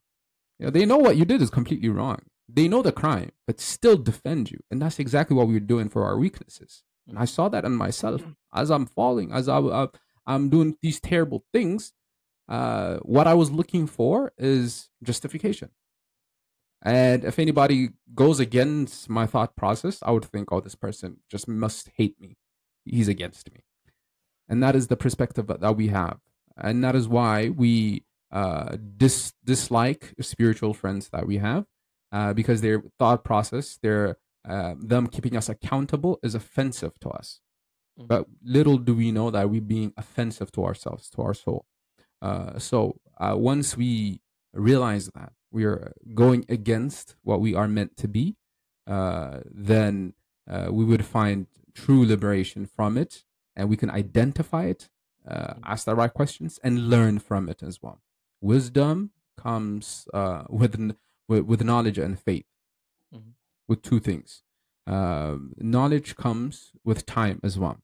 They know what you did is completely wrong. They know the crime, but still defend you. And that's exactly what we were doing for our weaknesses. And I Mhm. saw that in myself as I'm falling, as I'm doing these terrible things. What I was looking for is justification. And if anybody goes against my thought process, I would think, oh, this person just must hate me. He's against me. And that is the perspective that we have. And that is why we dislike spiritual friends that we have, because their thought process, them keeping us accountable is offensive to us. Mhm. But little do we know that we're being offensive to ourselves, to our soul. So once we realize that we are going against what we are meant to be, then we would find true liberation from it, and we can identify it, Mhm. ask the right questions, and learn from it as well. Wisdom comes with knowledge and faith, Mhm. with two things. Knowledge comes with time as well.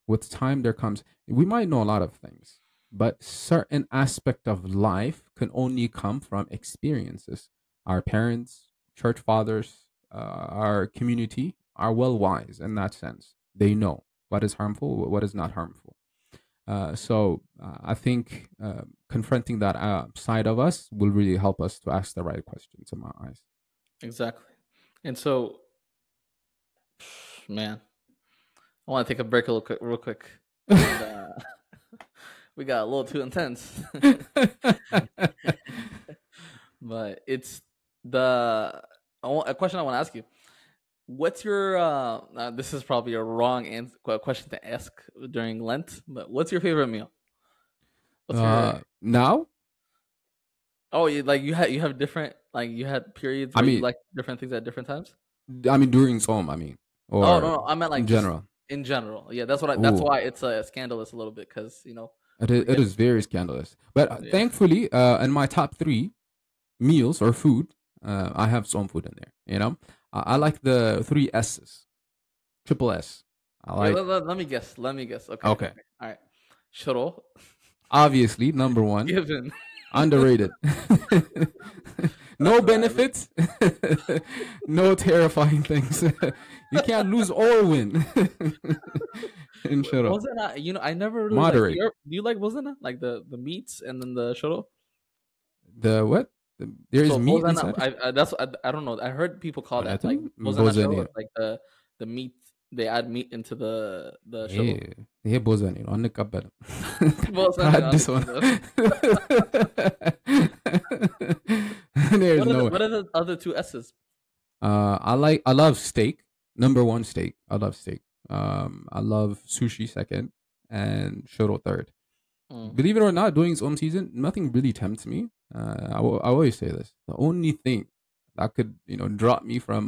With time, there comes, we might know a lot of things, but certain aspect of life can only come from experiences. Our parents, church fathers, our community are well wise in that sense. They know what is harmful, what is not harmful. So I think confronting that side of us will really help us to ask the right questions in my eyes. Exactly. And so, man, I want to take a break a little quick, real quick, and we got a little too intense. But it's the a question I want to ask you. What's your this is probably a wrong question to ask during Lent, but what's your favorite meal? What's your Now, Oh, you have different, like, you had periods I where you mean, like different things at different times? during Psalm, Oh, or no, no, I meant, in like, just general. in general. Yeah, that's Ooh, why it's scandalous a little bit, cuz we're it getting is very scandalous. But yeah. thankfully, in my top three meals or food, I have some food in there. I Mhm. like the three S's, triple S. I Yeah, like. let me guess. Let me guess. Okay, Okay, okay. All right. Shoro. obviously number one, Given. underrated. No That's right. benefits, no terrifying things. You can't lose or win in shiro. Wasn't I, I never really like, Moderate. do you like wasn't like the meats and then the shoro? The what? There is So meat bozana, inside it. I don't know. I heard people call that like ولكن bozana shoro. بوزانير. It's like the meat, they add meat into the shoro. ايه هي بوزانير وانا قبل. Bozana, تحدث وانا. There's no way. what are the other two S's? I love steak. Number one, steak. I love steak. I love sushi second, and shoro third. Mm. Believe it or not, during its own season, nothing really tempts me. I always say this: the only thing that could drop me from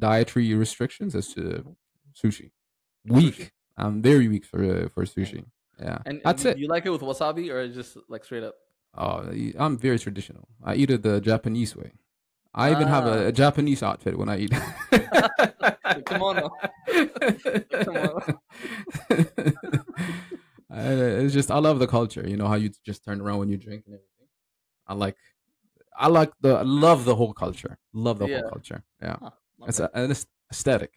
dietary restrictions is sushi. Sushi. Weak. I'm very weak for Mm. sushi. Yeah, And that's do it. you like it with wasabi or just like straight up? Oh, I'm very traditional. I eat it the Japanese way. I even have Ah, a Japanese outfit when I eat. come on now. Come on. It's just I love the culture. You know how you just turn around when you drink and everything. I like I love the whole culture. Love the whole Yeah. culture. Yeah, Huh, it's okay. an aesthetic.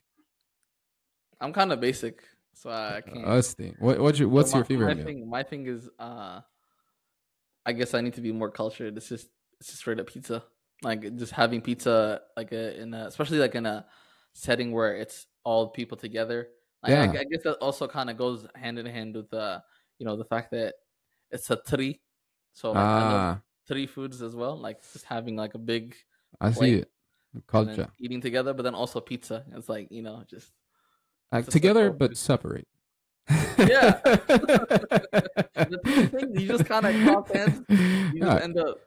I'm kind of basic, so I can't. That's the So what's my, your favorite my meal? thing my thing is, I guess I need to be more cultured. It's just straight up pizza. Like, just having pizza, like, especially like in a setting where it's all people together. Like, Yeah. I guess that also kind of goes hand in hand with the fact that it's a three. So, like, I love Ah, three foods as well. Like, just having like a big I see plate it. and then Culture. eating together, but then also pizza. It's like, just. Like It's a together circle. but separate. Yeah. The two things you just kind of cross hands, you just Yeah, end up,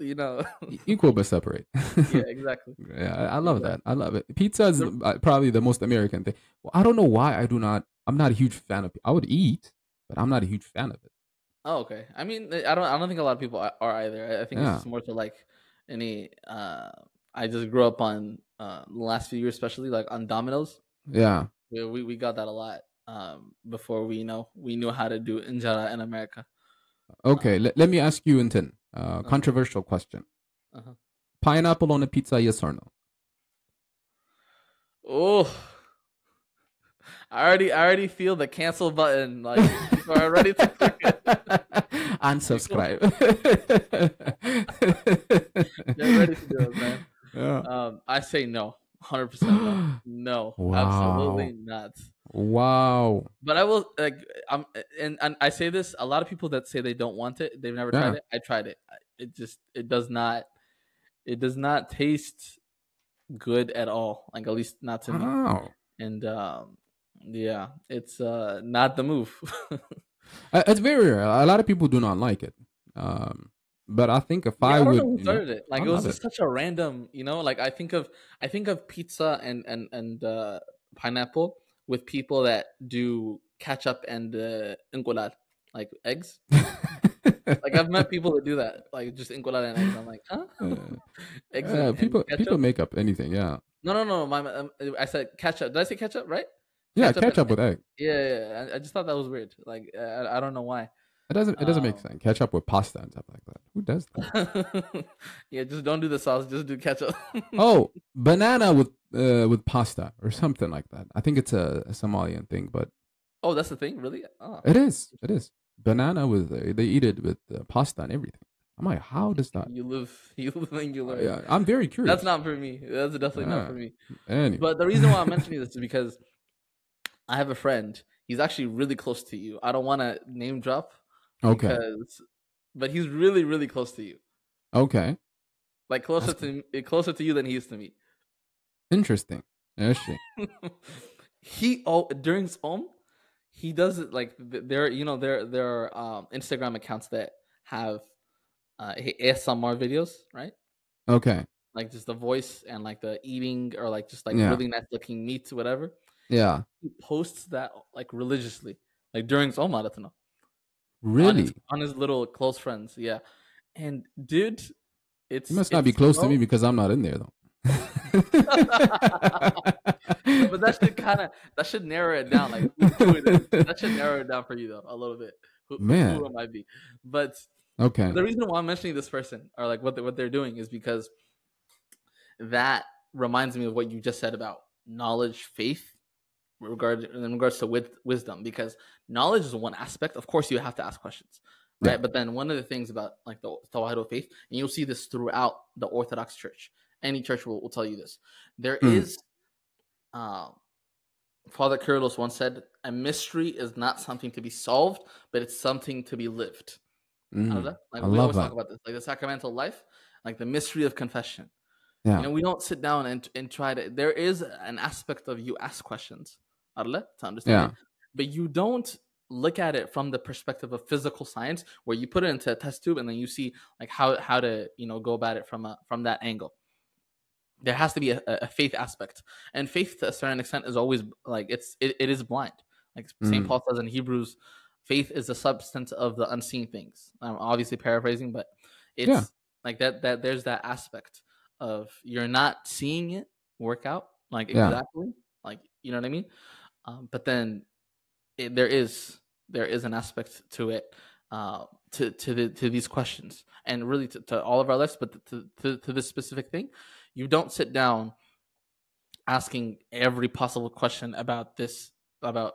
equal but separate. Yeah, exactly. Yeah, I love that. Exactly. I love it. Pizza is The, probably the most American thing. Well, I don't know why I do not. I'm not a huge fan of. I would eat, but I'm not a huge fan of it. oh, okay. I mean, I don't think a lot of people are either. I think it's Yeah, just more to like any. I just grew up on the last few years, especially like on Domino's. yeah. We got that a lot before we knew how to do injera in America. Okay, Um, let me ask you, Inten. uh, Controversial question: uh-huh. pineapple on a pizza, yes or no? Oh, I already feel the cancel button. Like people are ready to click it. People Unsubscribe. get ready to do it, man. Yeah. I say no, 100% no, no, absolutely Wow. not. Wow. But I will like and I say this. A lot of people that say they don't want it, they've never tried Yeah. it. I tried it. It does not taste good at all. Like at least not to me. Wow. And yeah, it's not the move. It's very rare. A lot of people do not like it. Um, but I think if I Yeah, I don't know would, who started it. I Like it was love it. just such a random, like I think of pizza and pineapple with people that do ketchup and encolada, like eggs. Like I've met people that do that, like just encolada and eggs. I'm like, huh? Uh, Eggs and people ketchup? make up anything. Yeah. No, no, no. I said ketchup. Did I say ketchup? Right? Yeah. Ketchup and Ketchup with egg. yeah, yeah, yeah. I just thought that was weird. Like I don't know why. It doesn't make Um, sense. Ketchup with pasta and stuff like that. Who does that? yeah, just don't do the sauce. Just do ketchup. Oh, banana with pasta or something like that. I think it's a Somalian thing, but Oh, that's the thing, really? Oh, it is. It is banana with they eat it with pasta and everything. I'm like, how does that? you live, you live and you learn. Yeah, I'm very That's curious. not for me. That's definitely not for Yeah. me. Anyway. But the reason why I'm mentioning this is because I have a friend. He's actually really close to you. I don't want to name drop Okay. because, but he's really, really close to you. Okay. Like That's closer to you than he is to me. interesting. Is she? During his home, he does it like there are Instagram accounts that have ASMR videos, right? Okay. Like just the voice and like the eating or like just like Yeah. really nice looking meat, whatever. Yeah. He posts that like religiously, like during his know, on his Really? on his little close friends, yeah. And dude, You it's must not be it's close to me so because I'm not in there though. no, but that should narrow it down. Like who it is. That should narrow it down for you though a little bit. Who it Man. might be, but Okay. the reason why I'm mentioning this person or like what they're doing is because that reminds me of what you just said about knowledge, faith, in regards to wisdom. Because knowledge is one aspect. Of course, you have to ask questions, Yeah. right? But then one of the things about like the Tawahid of faith, and you'll see this throughout the Orthodox Church. Any church will tell you this. There Mm. is uh, Father Kyrillos once said, "A mystery is not something to be solved, but it's something to be lived." Mm. Like I we love always talk that. about this, like the sacramental life, like the mystery of confession. Yeah. We don't sit down and try to. There is an aspect of you ask questions, Arle, to understand it, Yeah. but you don't look at it from the perspective of physical science, where you put it into a test tube and then you see like how to go about it from that angle. There has to be a faith aspect, and faith to a certain extent is always like it is blind. Like Saint Mm. Paul says in Hebrews, faith is the substance of the unseen things. I'm obviously paraphrasing, but Yeah. it's like that there's that aspect of you're not seeing it work out like Yeah. exactly, like you know what I mean. But then there is an aspect to it, to these questions, and really to all of our lives, but to this specific thing. You don't sit down asking every possible question about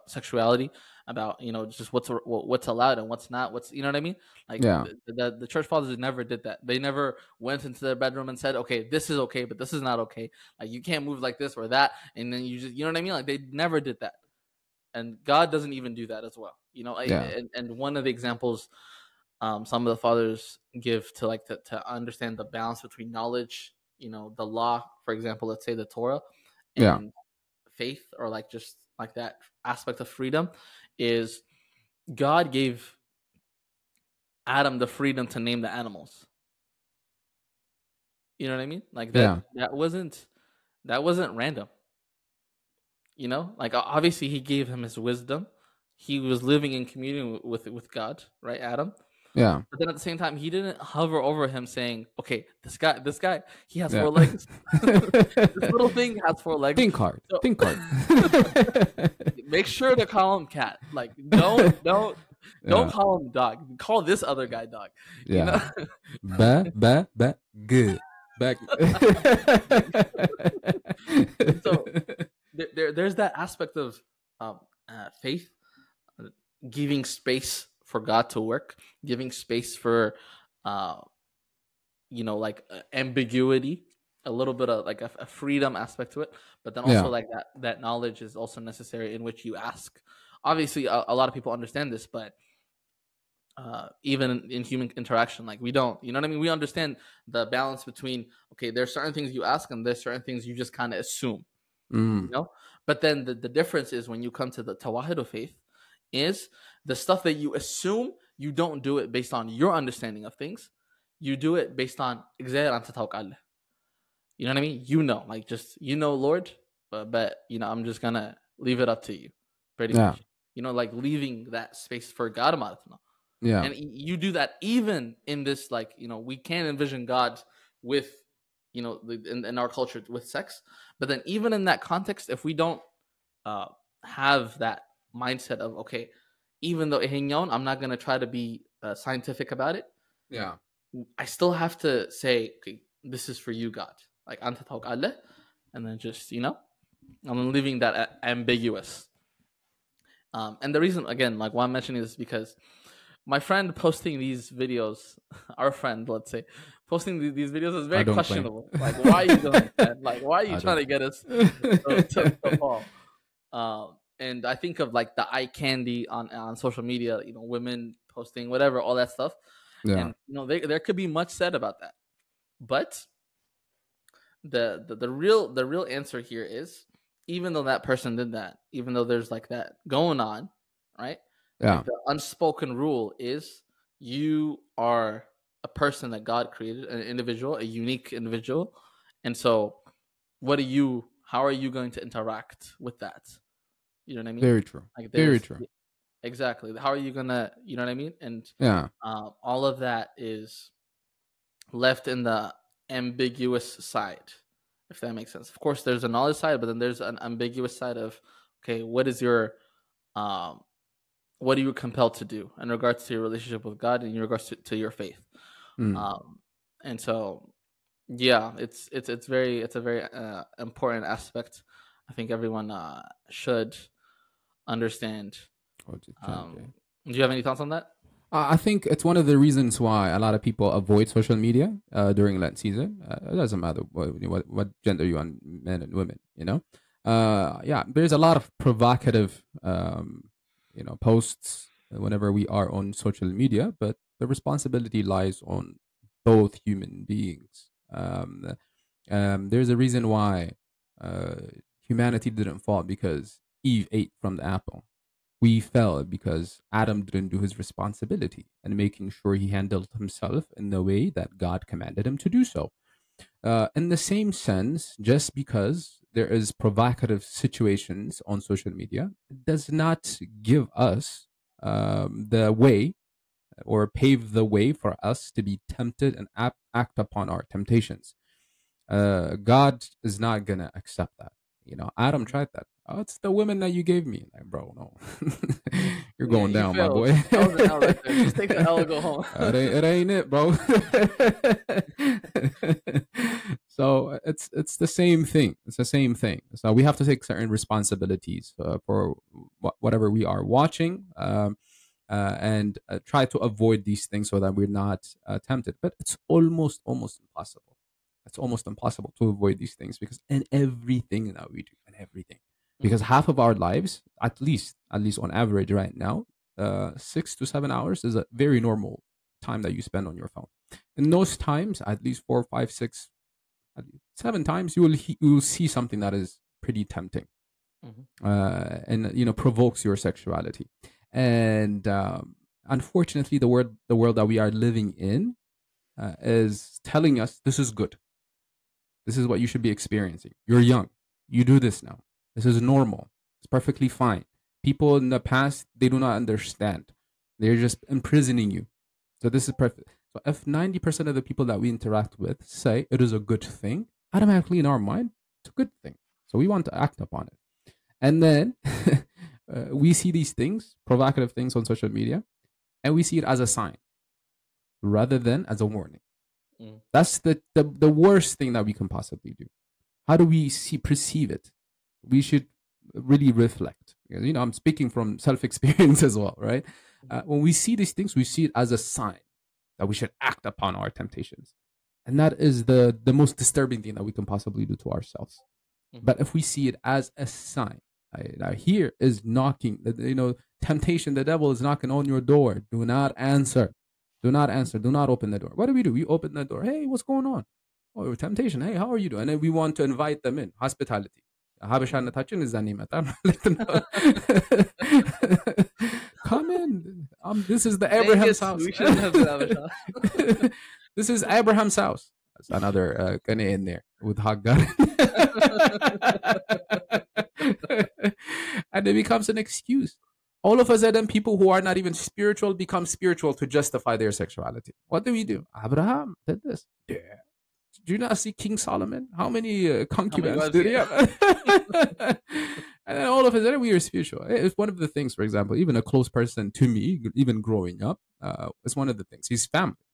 sexuality, about just what's allowed and what's not, what's what I mean. Like Yeah. the church fathers never did that. They never went into their bedroom and said, okay, this is okay, but this is not okay. Like you can't move like this or that, and then you just what I mean. Like they never did that, and God doesn't even do that as well. Yeah. And one of the examples some of the fathers give to like to understand the balance between knowledge, the law, for example, let's say the Torah, Yeah. and faith, or like just like that aspect of freedom is God gave Adam the freedom to name the animals. You know what I mean? Like Yeah. that wasn't random. Like obviously he gave him his wisdom. He was living in communion with God, right, Adam? Yeah. But then at the same time, he didn't hover over him saying, "Okay, this guy, he has Yeah. four legs. This little thing has four legs. Think hard. So Think hard. make sure to call him cat. Like don't Yeah. call him dog. Call this other guy dog. You know. Yeah. Ba, good. Back. So there's that aspect of um, faith, uh, giving space for God to work, giving space for uh, like ambiguity, a little bit of like a freedom aspect to it, but then also Yeah. like that knowledge is also necessary in which you ask. Obviously, a lot of people understand this, but even in human interaction, like we don't, you know what I mean? We understand the balance between, okay, there's certain things you ask and there's certain things you just kind of assume, Mm. but then the difference is when you come to the tawahid of faith is the stuff that you assume, you don't do it based on your understanding of things, you do it based on you know what I mean? Like just Lord, but I'm just gonna leave it up to you, pretty Yeah. much. Like leaving that space for God. Yeah. And you do that even in this, like, we can envision God with, in our culture with sex. But then even in that context, if we don't uh, have that mindset of, okay, even though I'm not going to try to be scientific about it. Yeah. I still have to say, okay, this is for you, God. Like, anta tawak Allah. And then just, I'm leaving that ambiguous. And the reason, again, like why I'm mentioning this is because my friend posting these videos, our friend, let's say, posting these videos is I very don't claim. questionable. Like, why are you doing that? Like, why are you I trying don't. to get us to fall? And I think of like the eye candy on social media, women posting whatever, all that stuff. Yeah. And there could be much said about that. But the real answer here is, even though that person did that, even though there's like that going on, right? Yeah. Like the unspoken rule is you are a person that God created, an individual, a unique individual. And so how are you going to interact with that? You know what I mean? Very true. Like Very there's true. exactly. How are you gonna, you know what I mean? And Yeah. all of that is left in the ambiguous side, if that makes sense. Of course, there's a knowledge side, but then there's an ambiguous side of, okay, what are you compelled to do in regards to your relationship with God and in regards to your faith? Mm. And so, yeah, it's a very important aspect. I think everyone should understand. Oh, change, yeah. Do you have any thoughts on that? I think it's one of the reasons why a lot of people avoid social media during that season. It doesn't matter what gender you are, men and women. Yeah, there's a lot of provocative, posts whenever we are on social media, but the responsibility lies on both human beings. There's a reason why uh, humanity didn't fall because Eve ate from the apple. We fell because Adam didn't do his responsibility and making sure he handled himself in the way that God commanded him to do so. In the same sense, just because there is provocative situations on social media, it does not give us the way or pave the way for us to be tempted and act upon our temptations. God is not gonna accept that. Adam tried that. Oh, it's the women that you gave me. Like, bro, no, you're Yeah, going you down, my failed. boy. That was an L right there. Just take the L and go home. It ain't it, bro. So it's the same thing. It's the same thing. So we have to take certain responsibilities for whatever we are watching. And try to avoid these things so that we're not tempted. But it's almost impossible. It's almost impossible to avoid these things because in everything that we do, and everything, because half of our lives, at least on average right now, 6 to 7 hours is a very normal time that you spend on your phone. In those times, at least 4, 5, 6, 7 times, you will see something that is pretty tempting. Mhm. and provokes your sexuality. And unfortunately, the world that we are living in is telling us this is good. This is what you should be experiencing. You're young. You do this now. This is normal. It's perfectly fine. People in the past, they do not understand. They're just imprisoning you. So this is perfect. So if 90% of the people that we interact with say it is a good thing, automatically in our mind, it's a good thing. So we want to act upon it. And then we see these things, provocative things on social media, and we see it as a sign rather than as a warning. Mm. That's the worst thing that we can possibly do. How do we perceive it? We should really reflect. I'm speaking from self-experience as well, right? When we see these things, we see it as a sign that we should act upon our temptations, and that is the most disturbing thing that we can possibly do to ourselves. Mhm. But if we see it as a sign, here is knocking. Temptation. The devil is knocking on your door. Do not answer. Do not answer. Do not open the door. What do? We open the door. Hey, what's going on? Oh, temptation. Hey, how are you doing? And then we want to invite them in. Hospitality. Mhm. ሀበሻነታችን እዛ ነው የመጣን ማለት ነው። Come in. This is the Abraham's Vegas, house. we shouldn't have said Abasha. This is Abraham's house. That's another gonna in there with Hagar. And it becomes an excuse. All of a sudden, people who are not even spiritual become spiritual to justify their sexuality. What do we do? Abraham did this. Yeah. Do you not see King Solomon? How many How many concubines wives did he he have? And then all of a sudden, we are spiritual. It's one of the things, for example, even a close person to me, even growing up, it's one of the things. He's family.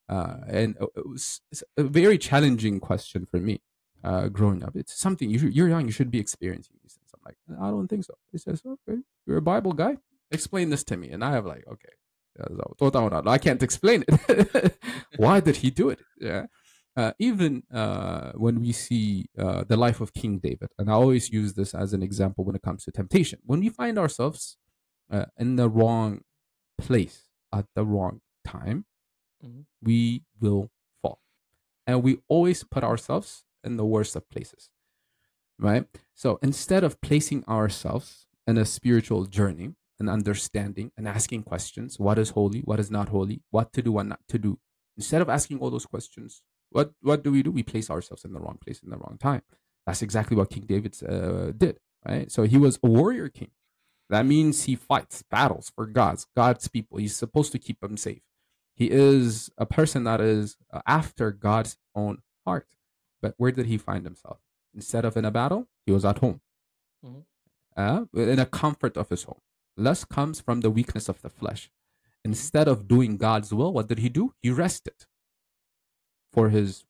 And it's a very challenging question for me growing up. It's something you're young, you should be experiencing these things. I'm like, I don't think so. He says, okay, you're a Bible guy. Explain this to me. And I have like, okay, I can't explain it. Why did he do it? Yeah. Even when we see the life of King David, and I always use this as an example when it comes to temptation, when we find ourselves in the wrong place at the wrong time, Mhm. we will fall. And we always put ourselves in the worst of places, right? So instead of placing ourselves in a spiritual journey and understanding and asking questions, what is holy, what is not holy, what to do, what not to do, instead of asking all those questions, what do? We place ourselves in the wrong place in the wrong time. That's exactly what King David did, right? So he was a warrior king. That means he fights battles for God's people. He's supposed to keep them safe. He is a person that is after God's own heart. But where did he find himself? Instead of in a battle, he was at home, Mhm. in a comfort of his home. Lust comes from the weakness of the flesh. Mhm. Instead of doing God's will, what did he do? He rested for his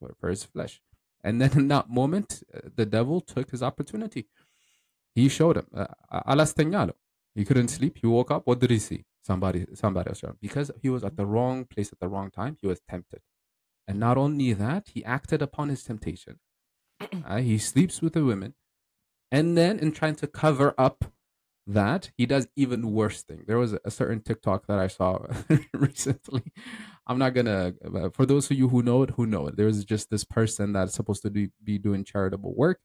flesh. And then in that moment, the devil took his opportunity. He showed him. Alastanyalo. He couldn't Mhm. sleep. He woke up. What did he see? Somebody else. Because he was at Mhm. the wrong place at the wrong time, he was tempted. And Mhm. not only that, he acted upon his temptation. He sleeps with the women. And then in trying to cover up that, he does even worse thing. There was a certain TikTok that I saw recently. I'm not gonna. For those of you who know it, There's just this person that's supposed to be doing charitable work,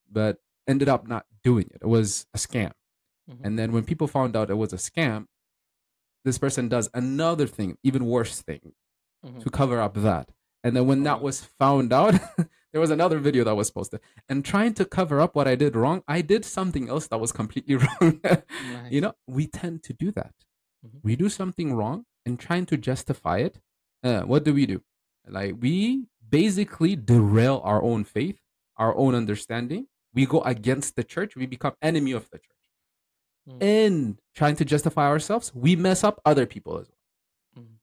but ended up not doing it. It was a scam. Mhm. And then when people found out it was a scam, this person does another thing, even worse thing, Mhm. to cover up that. And then when Oh that wow. was found out, there was another video that was posted. And trying to cover up what I did wrong, I did something else that was completely wrong. Nice. We tend to do that. Mhm. We do something wrong and trying to justify it. What do? Like we basically derail our own faith, our own understanding. We go against the church. We become enemy of the church. Mhm. In trying to justify ourselves, we mess up other people as well. Mhm.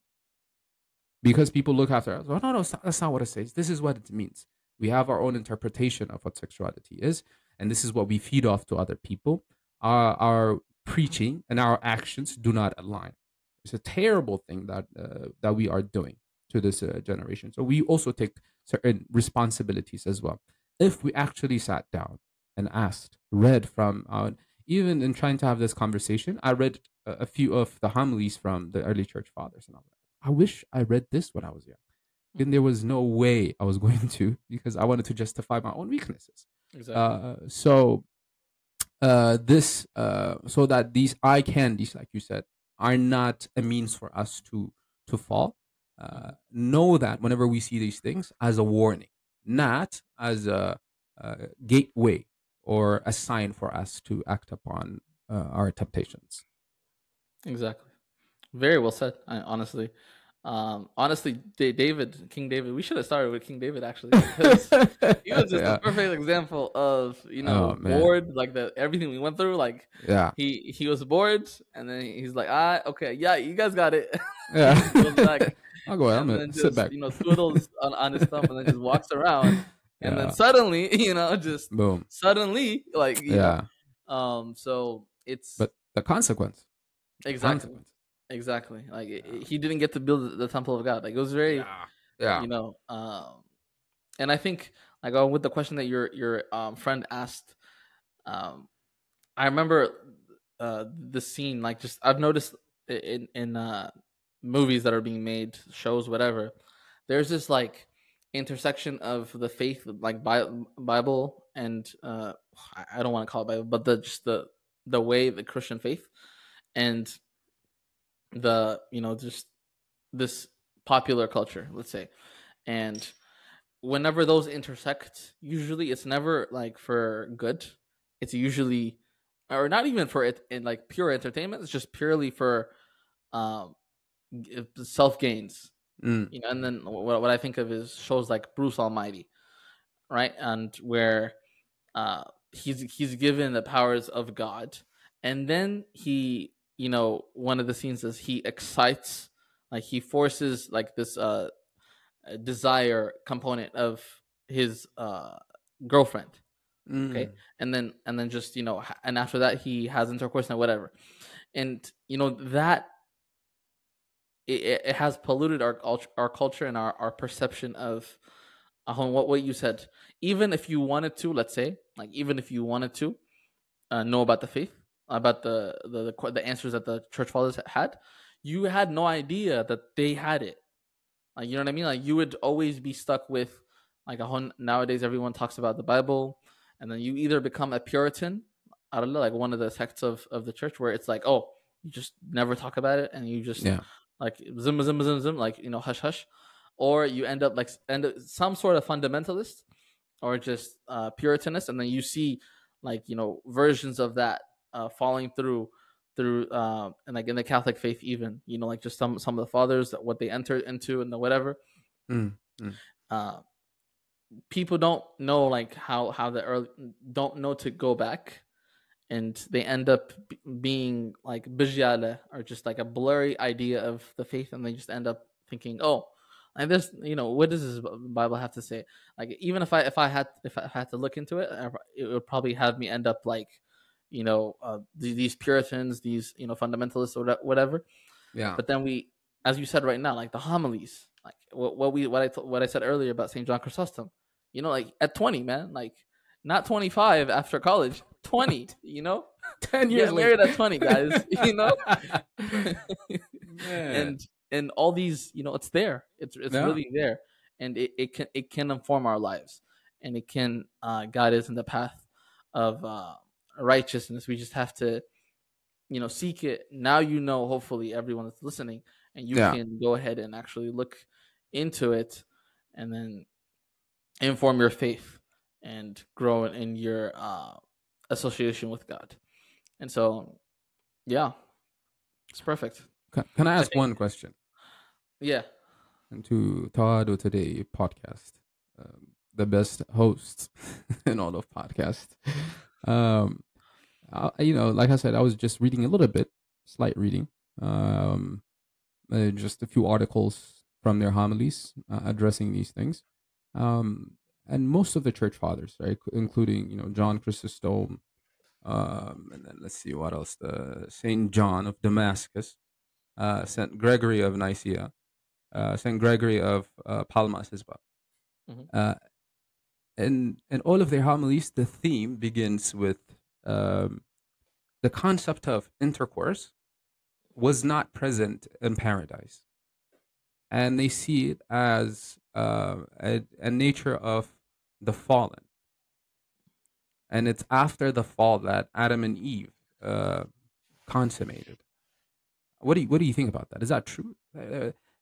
Because people look after us. Oh, no, that's not what it says. This is what it means. We have our own interpretation of what sexuality is, and this is what we feed off to other people. Our preaching and our actions do not align. It's a terrible thing that we are doing to this generation. So we also take certain responsibilities as well. If we actually sat down and asked, read from, even in trying to have this conversation, I read a few of the homilies from the early church fathers, and I wish I read this when I was young. Then Mhm. there was no way I was going to because I wanted to justify my own weaknesses. Exactly. So this so that these eye candies, like you said, are not a means for us to fall. Mhm. Know that whenever we see these things as a warning, not as a gateway or a sign for us to act upon our temptations. Exactly. Very well said. Honestly, honestly, David, King David. We should have started with King David actually, because he was just the Yeah. perfect example of Oh man. bored, like the everything we went through. Like Yeah. he was bored, and then he's like, ah, okay, yeah, you guys got it. Yeah. He just goes back, I'll go ahead. I'm and gonna then sit just back. twiddles on his thumb, and then just walks around, and then Yeah. suddenly, just Boom. suddenly, like Yeah. so it's But the consequence. exactly. Consequence. Exactly. Like Yeah. he didn't get to build the temple of God. Like it was very, Yeah. Yeah. you know, and I think like with the question that your friend asked, um, I remember the scene. Like just I've noticed in movies that are being made, shows, whatever. There's this like intersection of the faith, like Bible, and I don't want to call it Bible, but the way the Christian faith and the just this popular culture, let's say. And whenever those intersect, usually it's never like for good. It's usually, or not even for it in like pure entertainment. It's just purely for um, self gains. Mm. And then what I think of is shows like Bruce Almighty, right? And where he's given the powers of God, and then one of the scenes is he excites, like he forces like this desire component of his girlfriend. Okay, Mm. and then just and after that he has intercourse and whatever, and that it has polluted our culture and our perception of what you said. Even if you wanted to, let's say, like even if you wanted to know about the faith, about the answers that the church fathers had, you had no idea that they had it. Like, you know what I mean? Like you would always be stuck with like a whole, nowadays everyone talks about the Bible, and then you either become a Puritan, I don't know, like one of the sects of the church where it's like, oh, you just never talk about it, and you just Yeah. like zim, like hush hush, or you end up some sort of fundamentalist or just Puritanist, and then you see like versions of that falling through and like in the Catholic faith, even like just some of the fathers, what they entered into and the whatever. Mm. Mm. uh People don't know like how the early don't know to go back, and they end up being like bijala, or just like a blurry idea of the faith, and they just end up thinking, oh, like this, what does this Bible have to say? Like even if I had to look into it, it would probably have me end up like these Puritans, these fundamentalists or whatever. Yeah. But then as you said right now, like the homilies, like what I said earlier about St. John Chrysostom, like at 20, man, like not 25 after college, 20, 10 years get late. married at 20, guys, Man. and all these, it's there, it's Yeah. really there, and it can inform our lives, and it can guide us in the path of righteousness. We just have to seek it. Now hopefully everyone that's listening, and you Yeah. can go ahead and actually look into it, and then inform your faith and grow in your association with God. And so, yeah, it's perfect. Can I I ask think, one question? yeah. And to Tawado Today podcast, the best host in all of podcasts. Um, like I said, I was just reading a little bit, slight reading, um, just a few articles from their homilies addressing these things. Um, and most of the church fathers, right, including John Chrysostom, and then let's see what else, the Saint John of Damascus, Saint Gregory of Nicaea, Saint Gregory of Palmas as well. Mhm. Uh, and all of their homilies, the theme begins with um, the concept of intercourse was not present in paradise, and they see it as a nature of the fallen. and it's after the fall that Adam and Eve consummated. What do you think about that? Is that true?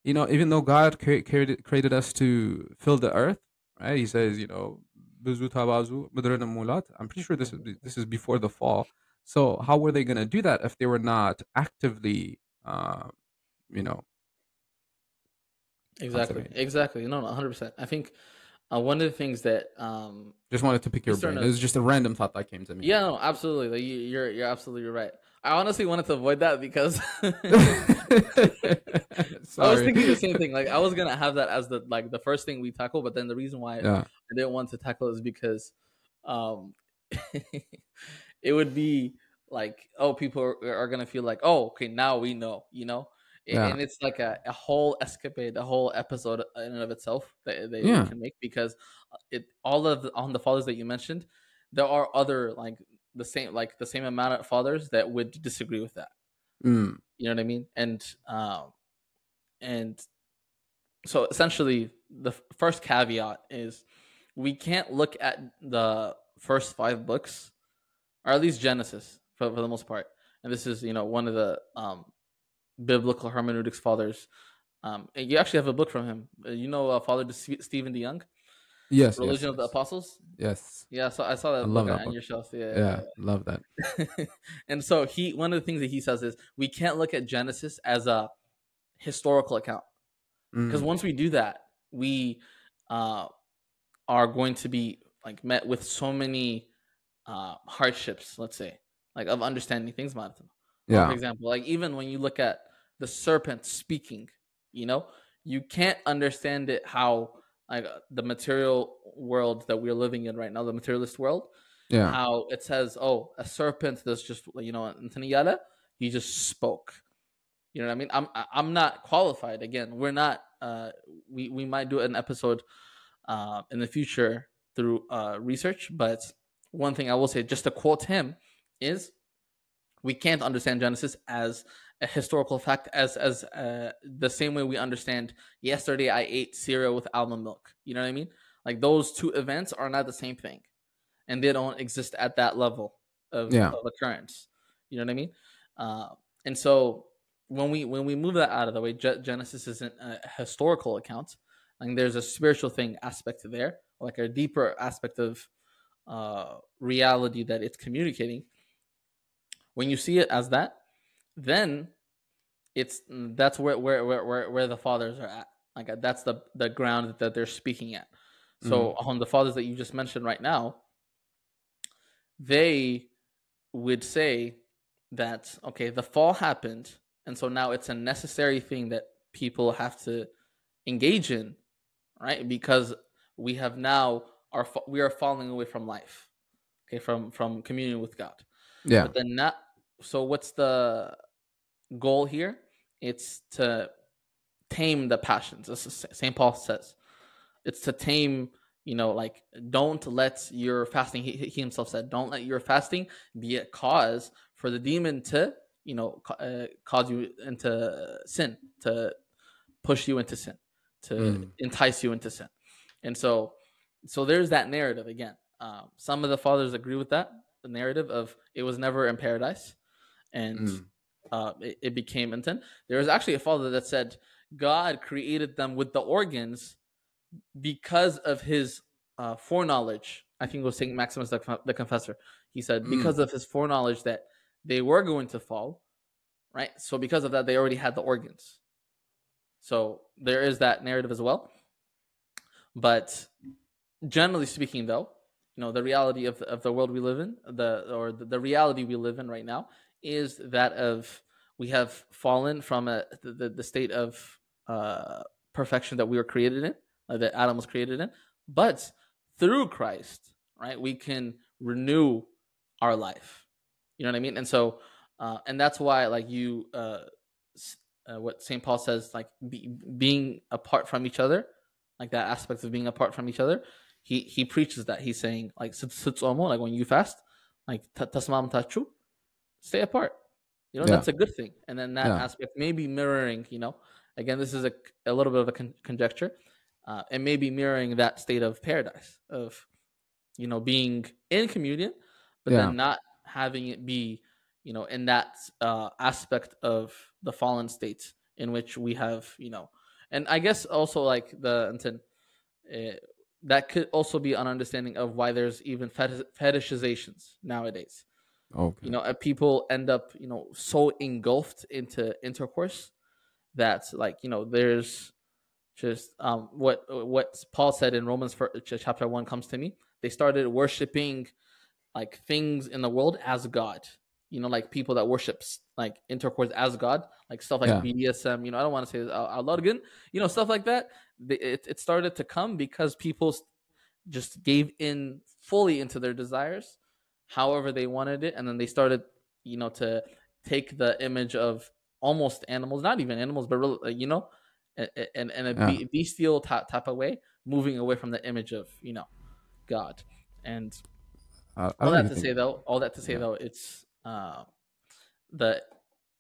Even though God created us to fill the earth, right? He says, "Buzu tabazu, mudrena mulat." I'm pretty sure this is Mhm. this is before the fall. So how were they going to do that if they were not actively, you know, Exactly. consummating? Exactly. No, no, 100%. I think one of the things that Just wanted to pick your Eastern brain. It was just a random thought that came to me. yeah, no, absolutely. Like you're absolutely right. I honestly wanted to avoid that because I was Sorry. thinking the same thing. Like I was gonna have that as the first thing we tackle, but then the reason why I Yeah, didn't want to tackle is because um it would be like, oh, people are gonna feel like, oh, okay, now we know, yeah, and it's like a whole escapade, a whole episode in and of itself that it yeah. can make because it all of on the fathers that you mentioned, there are other like the same amount of fathers that would disagree with that. Mm, You know what I mean? And so essentially, the first caveat is we can't look at the first five books, or at least Genesis for the most part. And this is one of the biblical hermeneutics fathers. And you actually have a book from him. Father Stephen DeYoung, yes, yes, Religion of the yes, Apostles. yes. Yeah, so I saw I that book love that on book. your shelf. Yeah, Yeah, love that. yeah. And so one of the things that he says is we can't look at Genesis as a historical account, because Mm, once we do that, we uh, are going to be like met with so many hardships, let's say, like of understanding things, Martin. For yeah, example, like even when you look at the serpent speaking, you know, you can't understand it how like the material world that we're living in right now, the materialist world, yeah, how it says, oh, a serpent that's just in Taniyala, he just spoke. You know what I mean? I'm not qualified. Again, we're not. We might do an episode in the future through research. But one thing I will say, just to quote him, is we can't understand Genesis as a historical fact as the same way we understand yesterday I ate cereal with almond milk. You know what I mean? Like those two events are not the same thing, and they don't exist at that level yeah. of occurrence. You know what I mean? Uh, and so when we move that out of the way, Genesis isn't a historical account. Like there's a spiritual thing aspect there, like a deeper aspect of reality that it's communicating. When you see it as that, then that's where the fathers are at. Like that's the ground that they're speaking at. So Mm, on the fathers that you just mentioned right now, they would say that okay, the fall happened, and so now it's a necessary thing that people have to engage in, right? Because we have now we are falling away from life, okay, from communion with God. yeah, But then not so. What's the goal here? It's to tame the passions. As St. Paul says, it's to tame. Like don't let your fasting. He himself said, don't let your fasting be a cause for the demon to cause you into sin, to push you into sin, to mm, entice you into sin. And so there's that narrative again. Some of the fathers agree with that, the narrative of it was never in paradise, and mm, it became intent. There was actually a father that said God created them with the organs because of his foreknowledge. I think it was Saint Maximus the Confessor. He said mm, because of his foreknowledge that they were going to fall, right? So because of that, they already had the organs. So there is that narrative as well. But generally speaking, though, the reality of the world we live in, the reality we live in right now, is that of we have fallen from the state of perfection that we were created in, that Adam was created in. But through Christ, right, we can renew our life. You know what I mean? And so, and that's why, like what Saint Paul says, like being apart from each other, like that aspect of being apart from each other, he preaches that. He's saying like like when you fast, like tasmam tachu, stay apart. yeah, That's a good thing. And then that yeah, aspect may be mirroring. Again, this is a little bit of a conjecture. It may be mirroring that state of paradise of being in communion, but Yeah. then not having it be, in that aspect of the fallen state in which we have, and I guess also like uh, that could also be an understanding of why there's even fetishizations nowadays. Okay. People end up, so engulfed into intercourse that, like, there's just what Paul said in Romans chapter 1 comes to me. They started worshiping like things in the world as God. Like people that worships like intercourse as God, like stuff like Yeah. BDSM. I don't want to say this out loud again. Stuff like that. It started to come because people just gave in fully into their desires, however they wanted it, and then they started, to take the image of almost animals, not even animals, but real, and a Yeah. bestial type of way, moving away from the image of God. And I don't even think. all that to say Yeah. though, it's the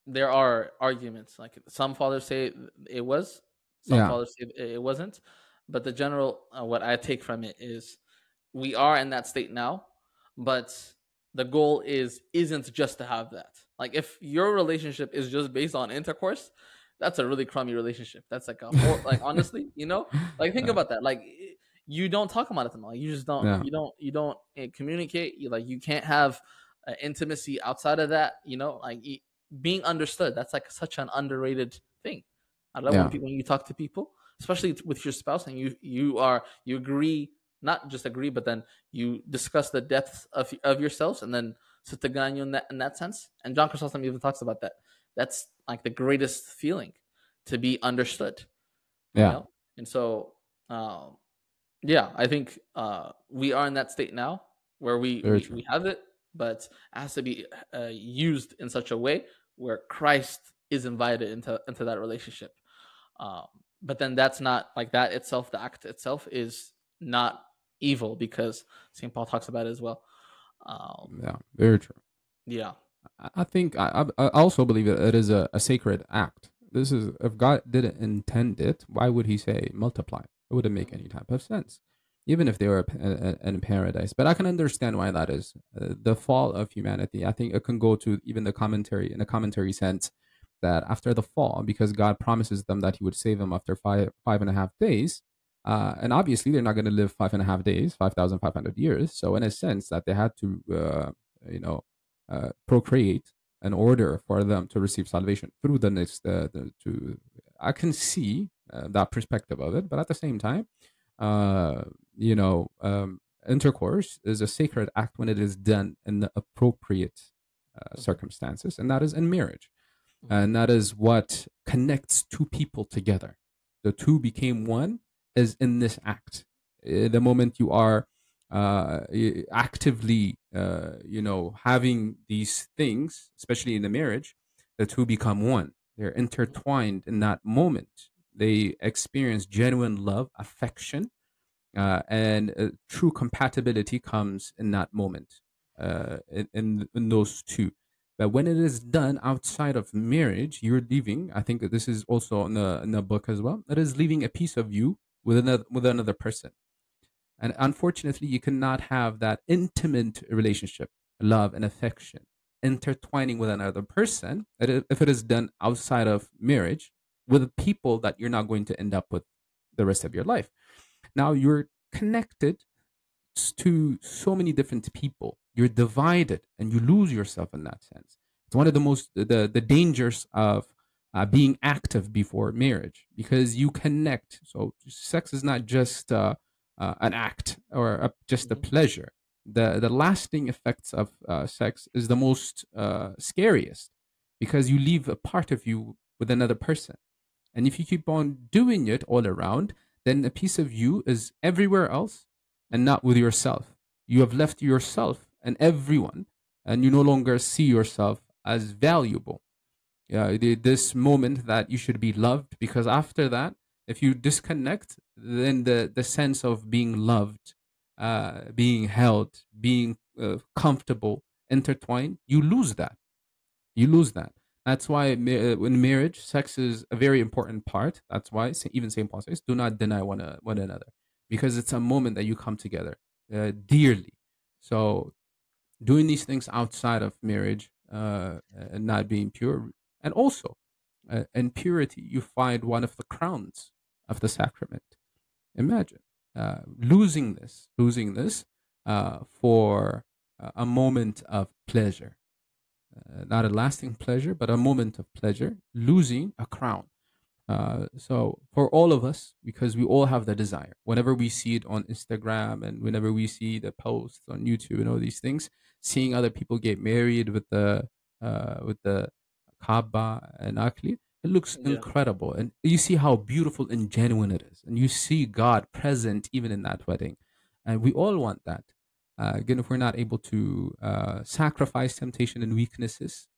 there are arguments. Like some fathers say it was, some Yeah. fathers say it wasn't, but the general what I take from it is we are in that state now, but the goal isn't just to have that. Like if your relationship is just based on intercourse, that's a really crummy relationship. That's like like honestly, like think Yeah. about that. Like you don't talk about it anymore. You just don't. Yeah. You don't communicate. You can't have intimacy outside of that. Like being understood. That's like such an underrated thing. I love when Yeah. people when you talk to people, especially with your spouse, and you agree, not just agree, but then you discuss the depths of yourselves, and then sutaganyo in that sense. And John Chrysostom even talks about that. That's like the greatest feeling, to be understood. You Yeah. know, and so um, yeah, I think we are in that state now where we Very we, true. we have it, but it has to be used in such a way where Christ is invited into that relationship. Um, but then that's not like that itself. The act itself is not evil because Saint Paul talks about it as well. Um, Yeah. Very true. yeah. I think I also believe that it is a sacred act. This is, if God didn't intend it, why would He say multiply? It wouldn't make any type of sense, even if they were in paradise. But I can understand why that is. The fall of humanity. I think it can go to even the commentary, in a commentary sense, that after the fall, because God promises them that He would save them after five and a half days. And obviously, they're not going to live 5.5 days, 5,500 years. So, in a sense, that they had to, you know, procreate in order for them to receive salvation through the next to I can see that perspective of it, but at the same time, uh, you know, intercourse is a sacred act when it is done in the appropriate Mhm, circumstances, and that is in marriage, mhm, and that is what connects two people together. The two became one is in this act. The moment you are actively, having these things, especially in the marriage, the two become one. They're mhm, intertwined in that moment. They experience genuine love, affection, and true compatibility comes in that moment, in those two. But when it is done outside of marriage, you're leaving. I think that this is also in the book as well. It is leaving a piece of you with another person, and unfortunately, you cannot have that intimate relationship, love, and affection intertwining with another person if it is done outside of marriage with people that you're not going to end up with the rest of your life. Now you're connected to so many different people. You're divided and you lose yourself in that sense. It's one of the most the dangers of being active before marriage, because you connect. So sex is not just an act or just a mhm, pleasure. The lasting effects of sex is the most scariest, because you leave a part of you with another person, and if you keep on doing it all around, then a piece of you is everywhere else and not with yourself. You have left yourself and everyone, and you no longer see yourself as valuable. Yeah, this moment that you should be loved, because after that, if you disconnect, then the sense of being loved, being held, being comfortable, intertwined, you lose that. That's why in marriage, sex is a very important part. That's why even St. Paul says, do not deny one another, because it's a moment that you come together dearly. So doing these things outside of marriage, and not being pure. And also, in purity, you find one of the crowns of the sacrament. Imagine losing this for a moment of pleasure, not a lasting pleasure, but a moment of pleasure, losing a crown. So for all of us, because we all have the desire, whenever we see it on Instagram and whenever we see the posts on YouTube and all these things, seeing other people get married with the Kaaba and Akli, it looks Yeah. incredible, and you see how beautiful and genuine it is, and you see God present even in that wedding, and we all want that. Again, if we're not able to sacrifice temptation and weaknesses,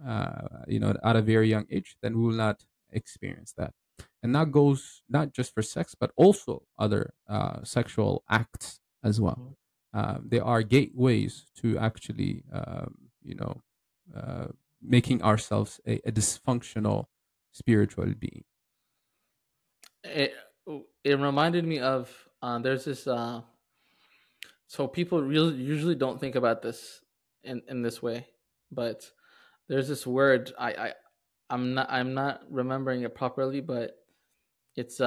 at a very young age, then we will not experience that. And that goes not just for sex, but also other sexual acts as well. Mhm. They are gateways to actually, uh, making ourselves a dysfunctional spiritual being. It it reminded me of there's this so people really usually don't think about this in this way, but there's this word I'm not remembering it properly, but it's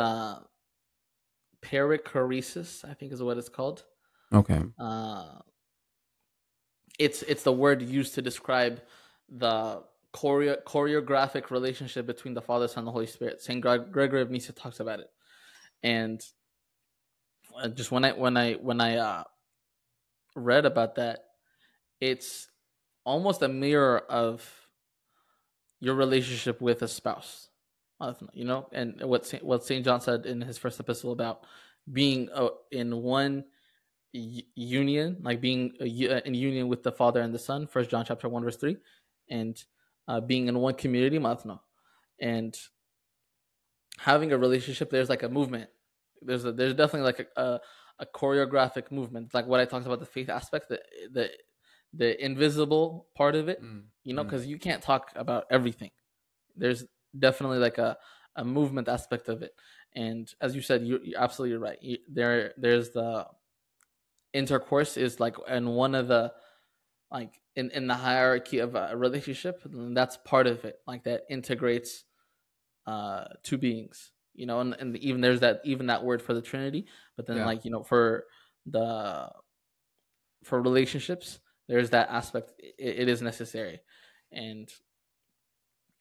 perichoresis, I think is what it's called. Okay. Uh, it's the word used to describe the choreographic relationship between the Father, Son, and the Holy Spirit. Saint Gregory of Nyssa talks about it, and just when I read about that, it's almost a mirror of your relationship with a spouse. And what Saint John said in his first epistle about being in one union, like being in union with the Father and the Son. First John chapter 1 verse 3, and being in one community, matno, and having a relationship. There's like a movement. There's definitely like a choreographic movement, like what I talked about, the faith aspect, the invisible part of it. Mm, Because mm, you can't talk about everything. There's definitely like a movement aspect of it. And as you said, you're absolutely right. There's the intercourse is like in one of the, like in the hierarchy of a relationship, and that's part of it, like that integrates two beings, and even there's that word for the Trinity. But then, yeah. like, the for relationships, there's that aspect. It is necessary, and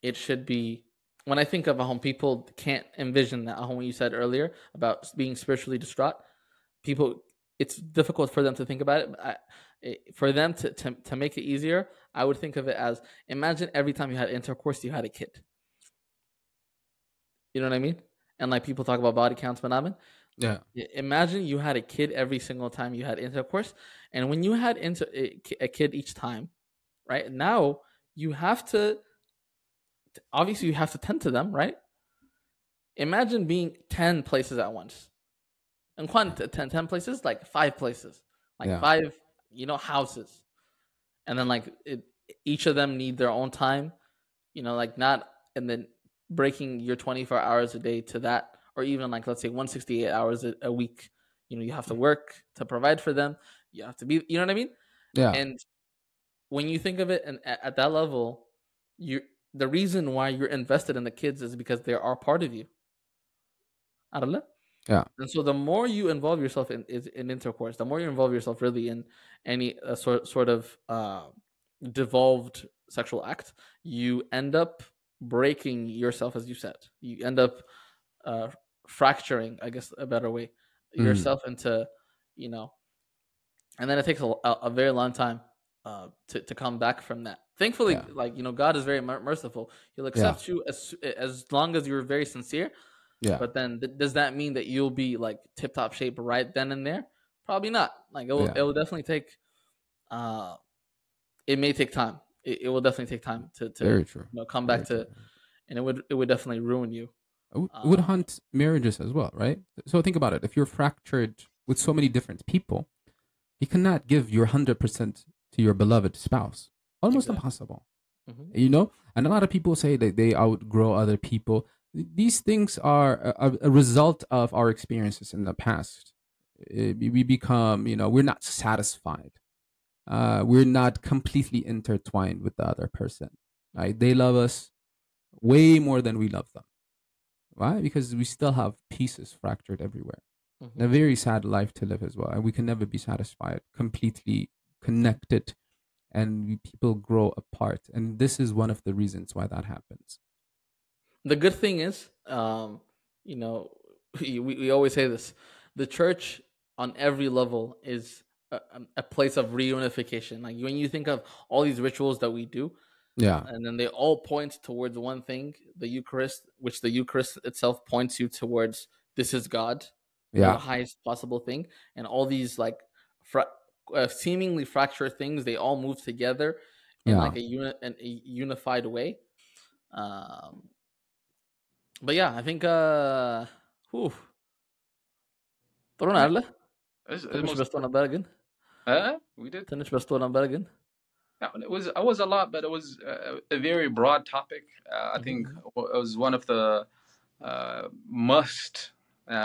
it should be. When I think of a home, people can't envision that home. What you said earlier about being spiritually distraught, people, it's difficult for them to think about it. But for them to make it easier, I would think of it as, imagine every time you had intercourse, you had a kid. You know what I mean? And like people talk about body counts, but Yeah. imagine you had a kid every single time you had intercourse, and when you had a kid each time, right? Now you have to, obviously you have to tend to them, right? Imagine being 10 places at once. And quite 10 places, like 5 places, like Yeah. five, houses. And then like each of them need their own time, like not, and then breaking your 24 hours a day to that, or even like, let's say 168 hours a week. You have to work to provide for them. You have to be, you know what I mean? Yeah. And when you think of it, and at that level, you the reason why you're invested in the kids is because they are part of you. I don't know. Yeah. And so the more you involve yourself in intercourse, the more you involve yourself really in any sort of devolved sexual act, you end up breaking yourself, as you said. You end up uh, fracturing, I guess, a better way, Mm, yourself into, you know, and then it takes a very long time to come back from that. Thankfully, yeah. like, God is very merciful. He'll Yeah. accept you as long as you're very sincere. Yeah. But then, does that mean that you'll be like tip top shape right then and there? Probably not. Like, it Yeah. will definitely take. Uh, it may take time. It will definitely take time to Very true. come back Very true. to, and it would definitely ruin you. It would Uh, hunt marriages as well, right? So think about it. If you're fractured with so many different people, you cannot give your 100% to your beloved spouse. Almost exactly. impossible, Hmm. And a lot of people say that they outgrow other people. These things are a result of our experiences in the past. We become, we're not satisfied. we're not completely intertwined with the other person. Right? They love us way more than we love them. Why? Because we still have pieces fractured everywhere. A Hmm. very sad life to live as well, and we can never be satisfied, completely connected, and people grow apart. And this is one of the reasons why that happens. The good thing is, you know, we always say this: the church on every level is a place of reunification. Like when you think of all these rituals that we do, Yeah, and then they all point towards one thing, the Eucharist, which the Eucharist itself points you towards this is God, the yeah, highest possible thing, and all these like seemingly fractured things, they all move together in yeah. like a unified way. Um, but yeah, I think whew, I mean, طرنا it's تنش most. بس طرنا برقن We did. تنش بس طرنا برقن. Yeah, it was a lot, but it was a very broad topic. I think Mhm, it was one of the must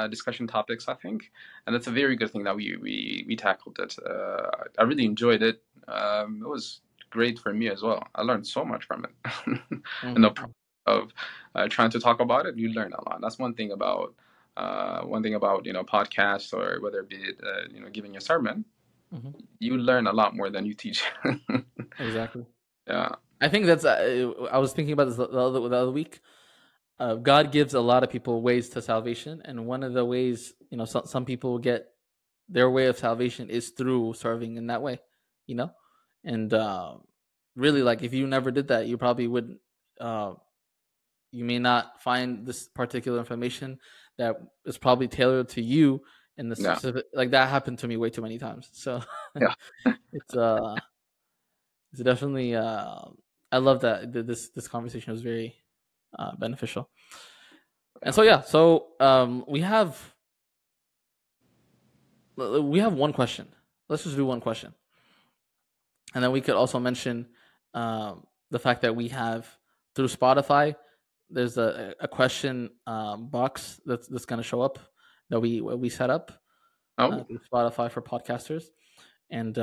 discussion topics. I think, and it's a very good thing that we tackled it. I really enjoyed it. It was great for me as well. I learned so much from it. In the process mhm, of trying to talk about it, you learn a lot. That's one thing about podcasts, or whether it be giving a sermon. mhm. You learn a lot more than you teach. Exactly. Yeah, I think that's. I was thinking about this the other week. God gives a lot of people ways to salvation, and one of the ways, some people get their way of salvation is through serving in that way, you know, and really, like if you never did that, you probably wouldn't. Uh, you may not find this particular information that is probably tailored to you in the yeah, specific. Like that happened to me way too many times. So yeah, it's uh it's definitely I love that this conversation was very beneficial. And yeah. so yeah, so we have one question. Let's just do one question, and then we could also mention the fact that we have through Spotify. There's a question box that's going to show up that we set up Oh, through Spotify for podcasters, and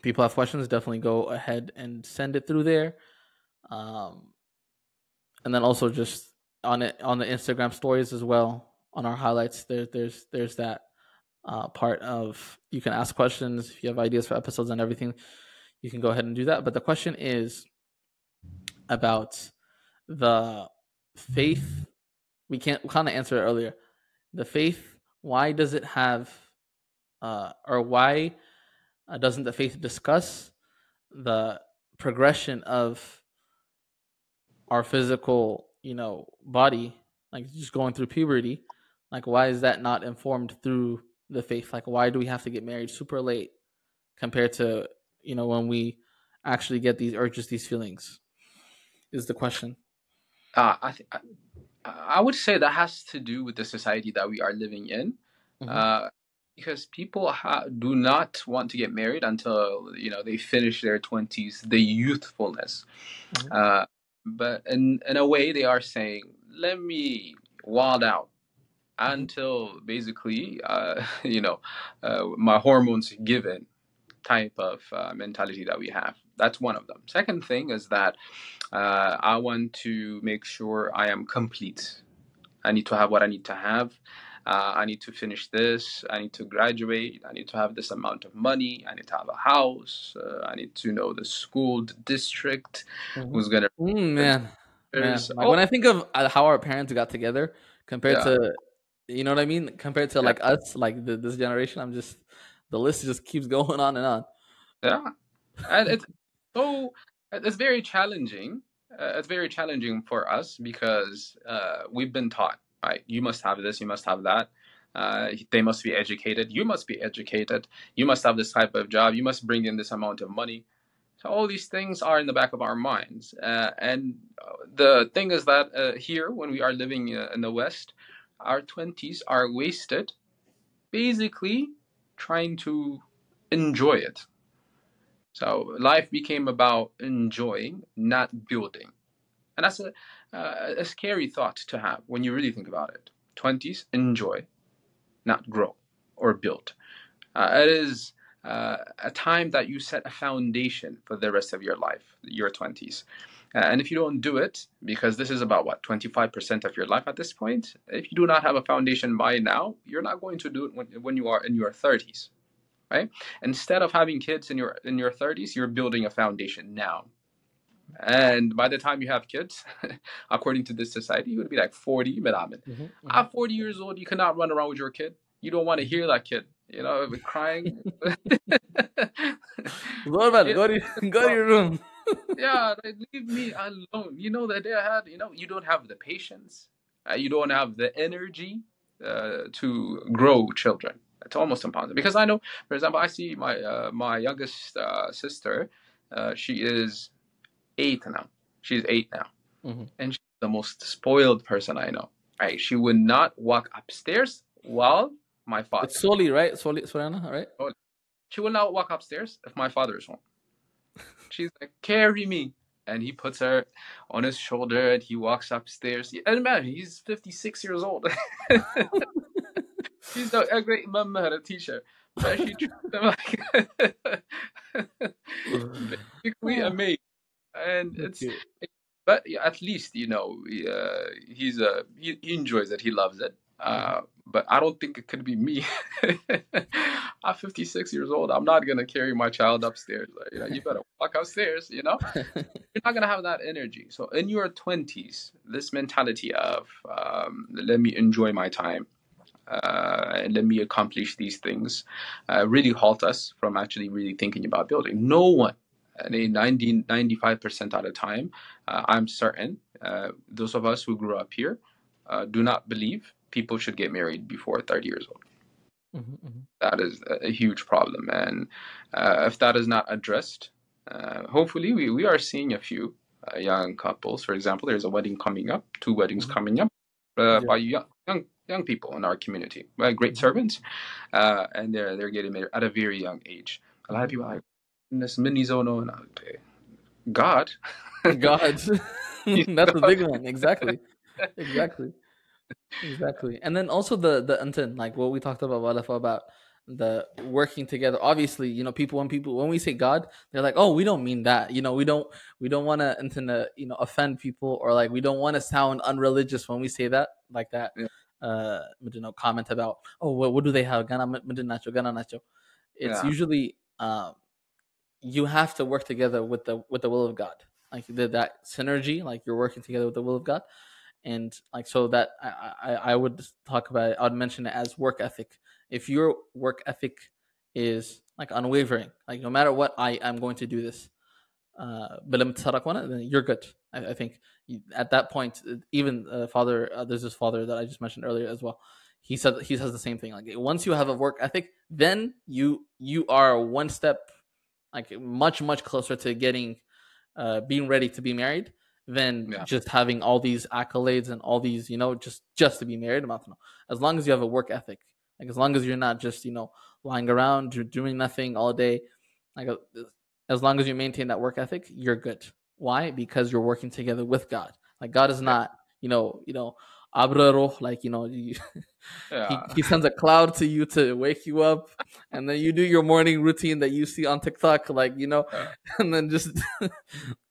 people have questions. Definitely go ahead and send it through there. Um, and then also just on the Instagram stories as well on our highlights. There's that part of you can ask questions if you have ideas for episodes and everything. You can go ahead and do that. But the question is about the faith. We kind of answered it earlier. The faith. Why does it have, or why doesn't the faith discuss the progression of our physical, body, like just going through puberty? Like, why is that not informed through the faith? Like, why do we have to get married super late compared to, when we actually get these urges, these feelings? Is the question. I would say that has to do with the society that we are living in, Mm-hmm. uh, because people do not want to get married until they finish their 20s, the youthfulness. Mm-hmm. Uh, but in a way, they are saying, "Let me wild out Mm-hmm. until basically, my hormones give in." Type of mentality that we have. That's one of them. Second thing is that I want to make sure I am complete. I need to have what I need to have. I need to finish this. I need to graduate. I need to have this amount of money. I need to have a house. I need to know the school, the district, Mm-hmm. who's gonna the Man, man. teachers. Like Oh, when I think of how our parents got together compared yeah, to, you know what I mean? Compared to yeah, like us, like this generation, the list just keeps going on and on. yeah. And it's very challenging. It's very challenging for us because we've been taught, right? You must have this, you must have that. They must be educated. You must be educated. You must have this type of job. You must bring in this amount of money. So all these things are in the back of our minds. And the thing is that here, when we are living in the West, our 20s are wasted, basically trying to enjoy it. So life became about enjoying, not building. And that's a scary thought to have when you really think about it. 20s, enjoy, not grow or build. It is a time that you set a foundation for the rest of your life, your 20s. And if you don't do it, because this is about what, 25% of your life at this point, if you do not have a foundation by now, you're not going to do it when you are in your 30s, right? Instead of having kids in your 30s, you're building a foundation now. And by the time you have kids, according to this society, you would be like 40. At 40 years old, you cannot run around with your kid. You don't want to hear that kid, crying. Go to your room. Yeah, like, leave me alone. You know that they had, you don't have the patience. You don't have the energy to grow children. It's almost impossible. Because I know, for example, I see my youngest sister. She is 8 now. She's 8 now. And she's the most spoiled person I know. Right? She would not walk upstairs while my father. It's Soli, right? Soliana, right? She will not walk upstairs if my father is home. She's like, carry me. And he puts her on his shoulder and he walks upstairs. And imagine, he's 56 years old. She's a great mama, a teacher. But she treats him like basically amazing. And it's, but at least, he enjoys it. He loves it. But I don't think it could be me. I'm 56 years old. I'm not gonna carry my child upstairs. You better walk upstairs. You're not gonna have that energy. So in your 20s, this mentality of let me enjoy my time, and let me accomplish these things, really halt us from actually really thinking about building. No one, 95% of the time, I'm certain, those of us who grew up here do not believe people should get married before 30 years old. That is a huge problem. And if that is not addressed, hopefully we are seeing a few young couples. For example, there's a wedding coming up, 2 weddings coming up by young people in our community, great servants, and they're getting married at a very young age. A lot of people are like, in this mini zone, and God. That's a big one. Exactly. And then also the intent, like what we talked about the working together. Obviously, when we say God, they're like, oh, we don't mean that. We don't want to offend people, or like we don't want to sound unreligious when we say that, like that. Yeah. Comment about, oh, what do they have? Gana nacho. It's usually you have to work together with the will of God, like that synergy, like you're working together with the will of God. And like, so that I would talk about it, I would mention it as work ethic. If your work ethic is like unwavering, like no matter what, I'm going to do this, then you're good. I think at that point, even father, there's this father that I just mentioned earlier as well. He says the same thing. Like once you have a work ethic, then you are one step, like much closer to getting, being ready to be married, than just having all these accolades and all these, just to be married. As long as you have a work ethic, like as long as you're not just, lying around, doing nothing all day, like as long as you maintain that work ethic, you're good. Why? Because you're working together with God. Like God is not, abraro, like, he sends a cloud to you to wake you up, and then you do your morning routine that you see on TikTok, like, and then just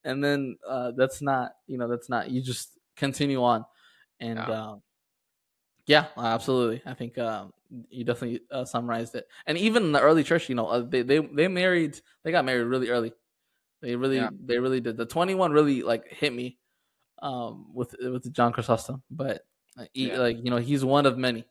and then that's not, you just continue on. And absolutely, I think you definitely summarized it. And even in the early church, they got married really early. They really did. The 21 really like hit me with John Chrysostom, but he's one of many.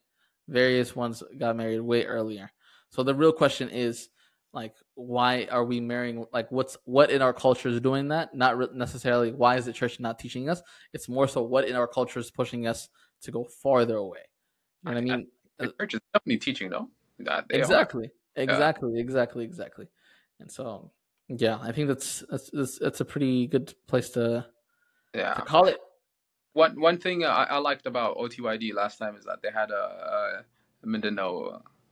Various ones got married way earlier. So the real question is, like, why are we marrying? Like, what in our culture is doing that? Not necessarily why is the church not teaching us. It's more so what in our culture is pushing us to go farther away. You know what I mean? The church is definitely teaching, though. Exactly. And so, I think that's a pretty good place to call it. One thing I liked about OTYD last time is that they had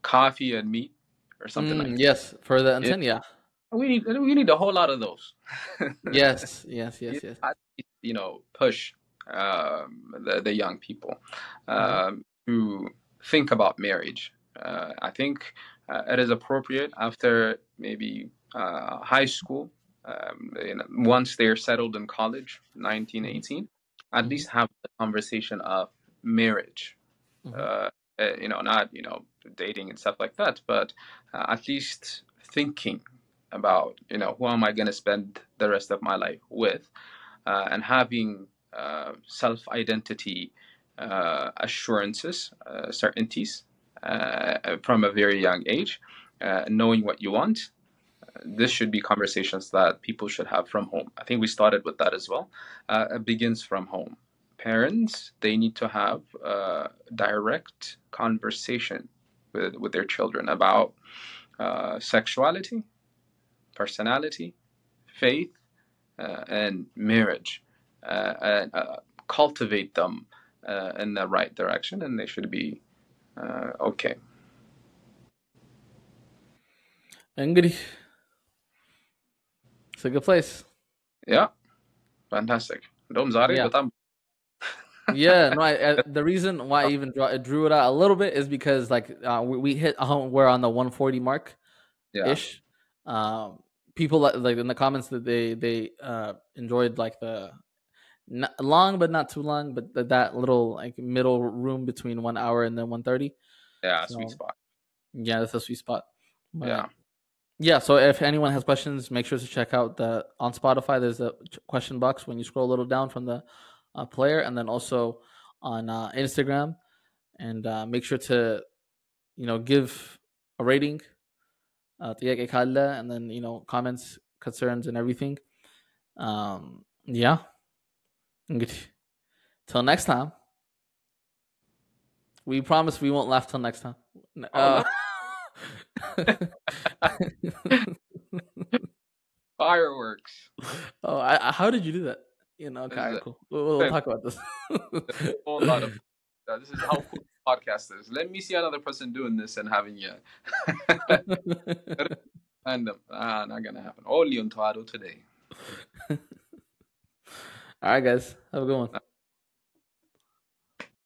coffee and meat or something like that. Yes, for the intent, We need a whole lot of those. Yes. Push the young people to think about marriage. I think It is appropriate after maybe high school, once they're settled in college, 19, Mhm. 18, at Mhm. least have the conversation of marriage. Mhm. Uh, not dating and stuff like that, but at least thinking about who am I going to spend the rest of my life with, and having self identity assurances, certainties from a very young age, knowing what you want. This should be conversations that people should have from home. I think we started with that as well. It begins from home. Parents, they need to have direct conversation with their children about sexuality, personality, faith, and marriage, and cultivate them in the right direction, and they should be okay. Angry. It's a good place. Yeah, fantastic. እንደውም ዛሬ Yeah. በጣም Yeah, no. The reason why I even drew it out a little bit is because like we hit we're on the 140 mark yeah, ish. People like in the comments that they enjoyed like the not long but not too long, but that little like middle room between 1 hour and then 1:30. yeah, sweet So spot. yeah, that's a sweet spot. Yeah, But yeah, so if anyone has questions, make sure to check out the on Spotify. There's a question box when you scroll a little down from the player, and then also on Instagram. And make sure to give a rating, and then comments, concerns, and everything. Yeah, till next time. We promise we won't laugh till next time. oh no. Fireworks. Oh, how did you do that? This Okay, is cool. We'll talk about this. a whole lot of this is how cool the podcast is. Let me see another person doing this and having random. Not gonna happen. Only on Taro today. All right, guys. Have a good one.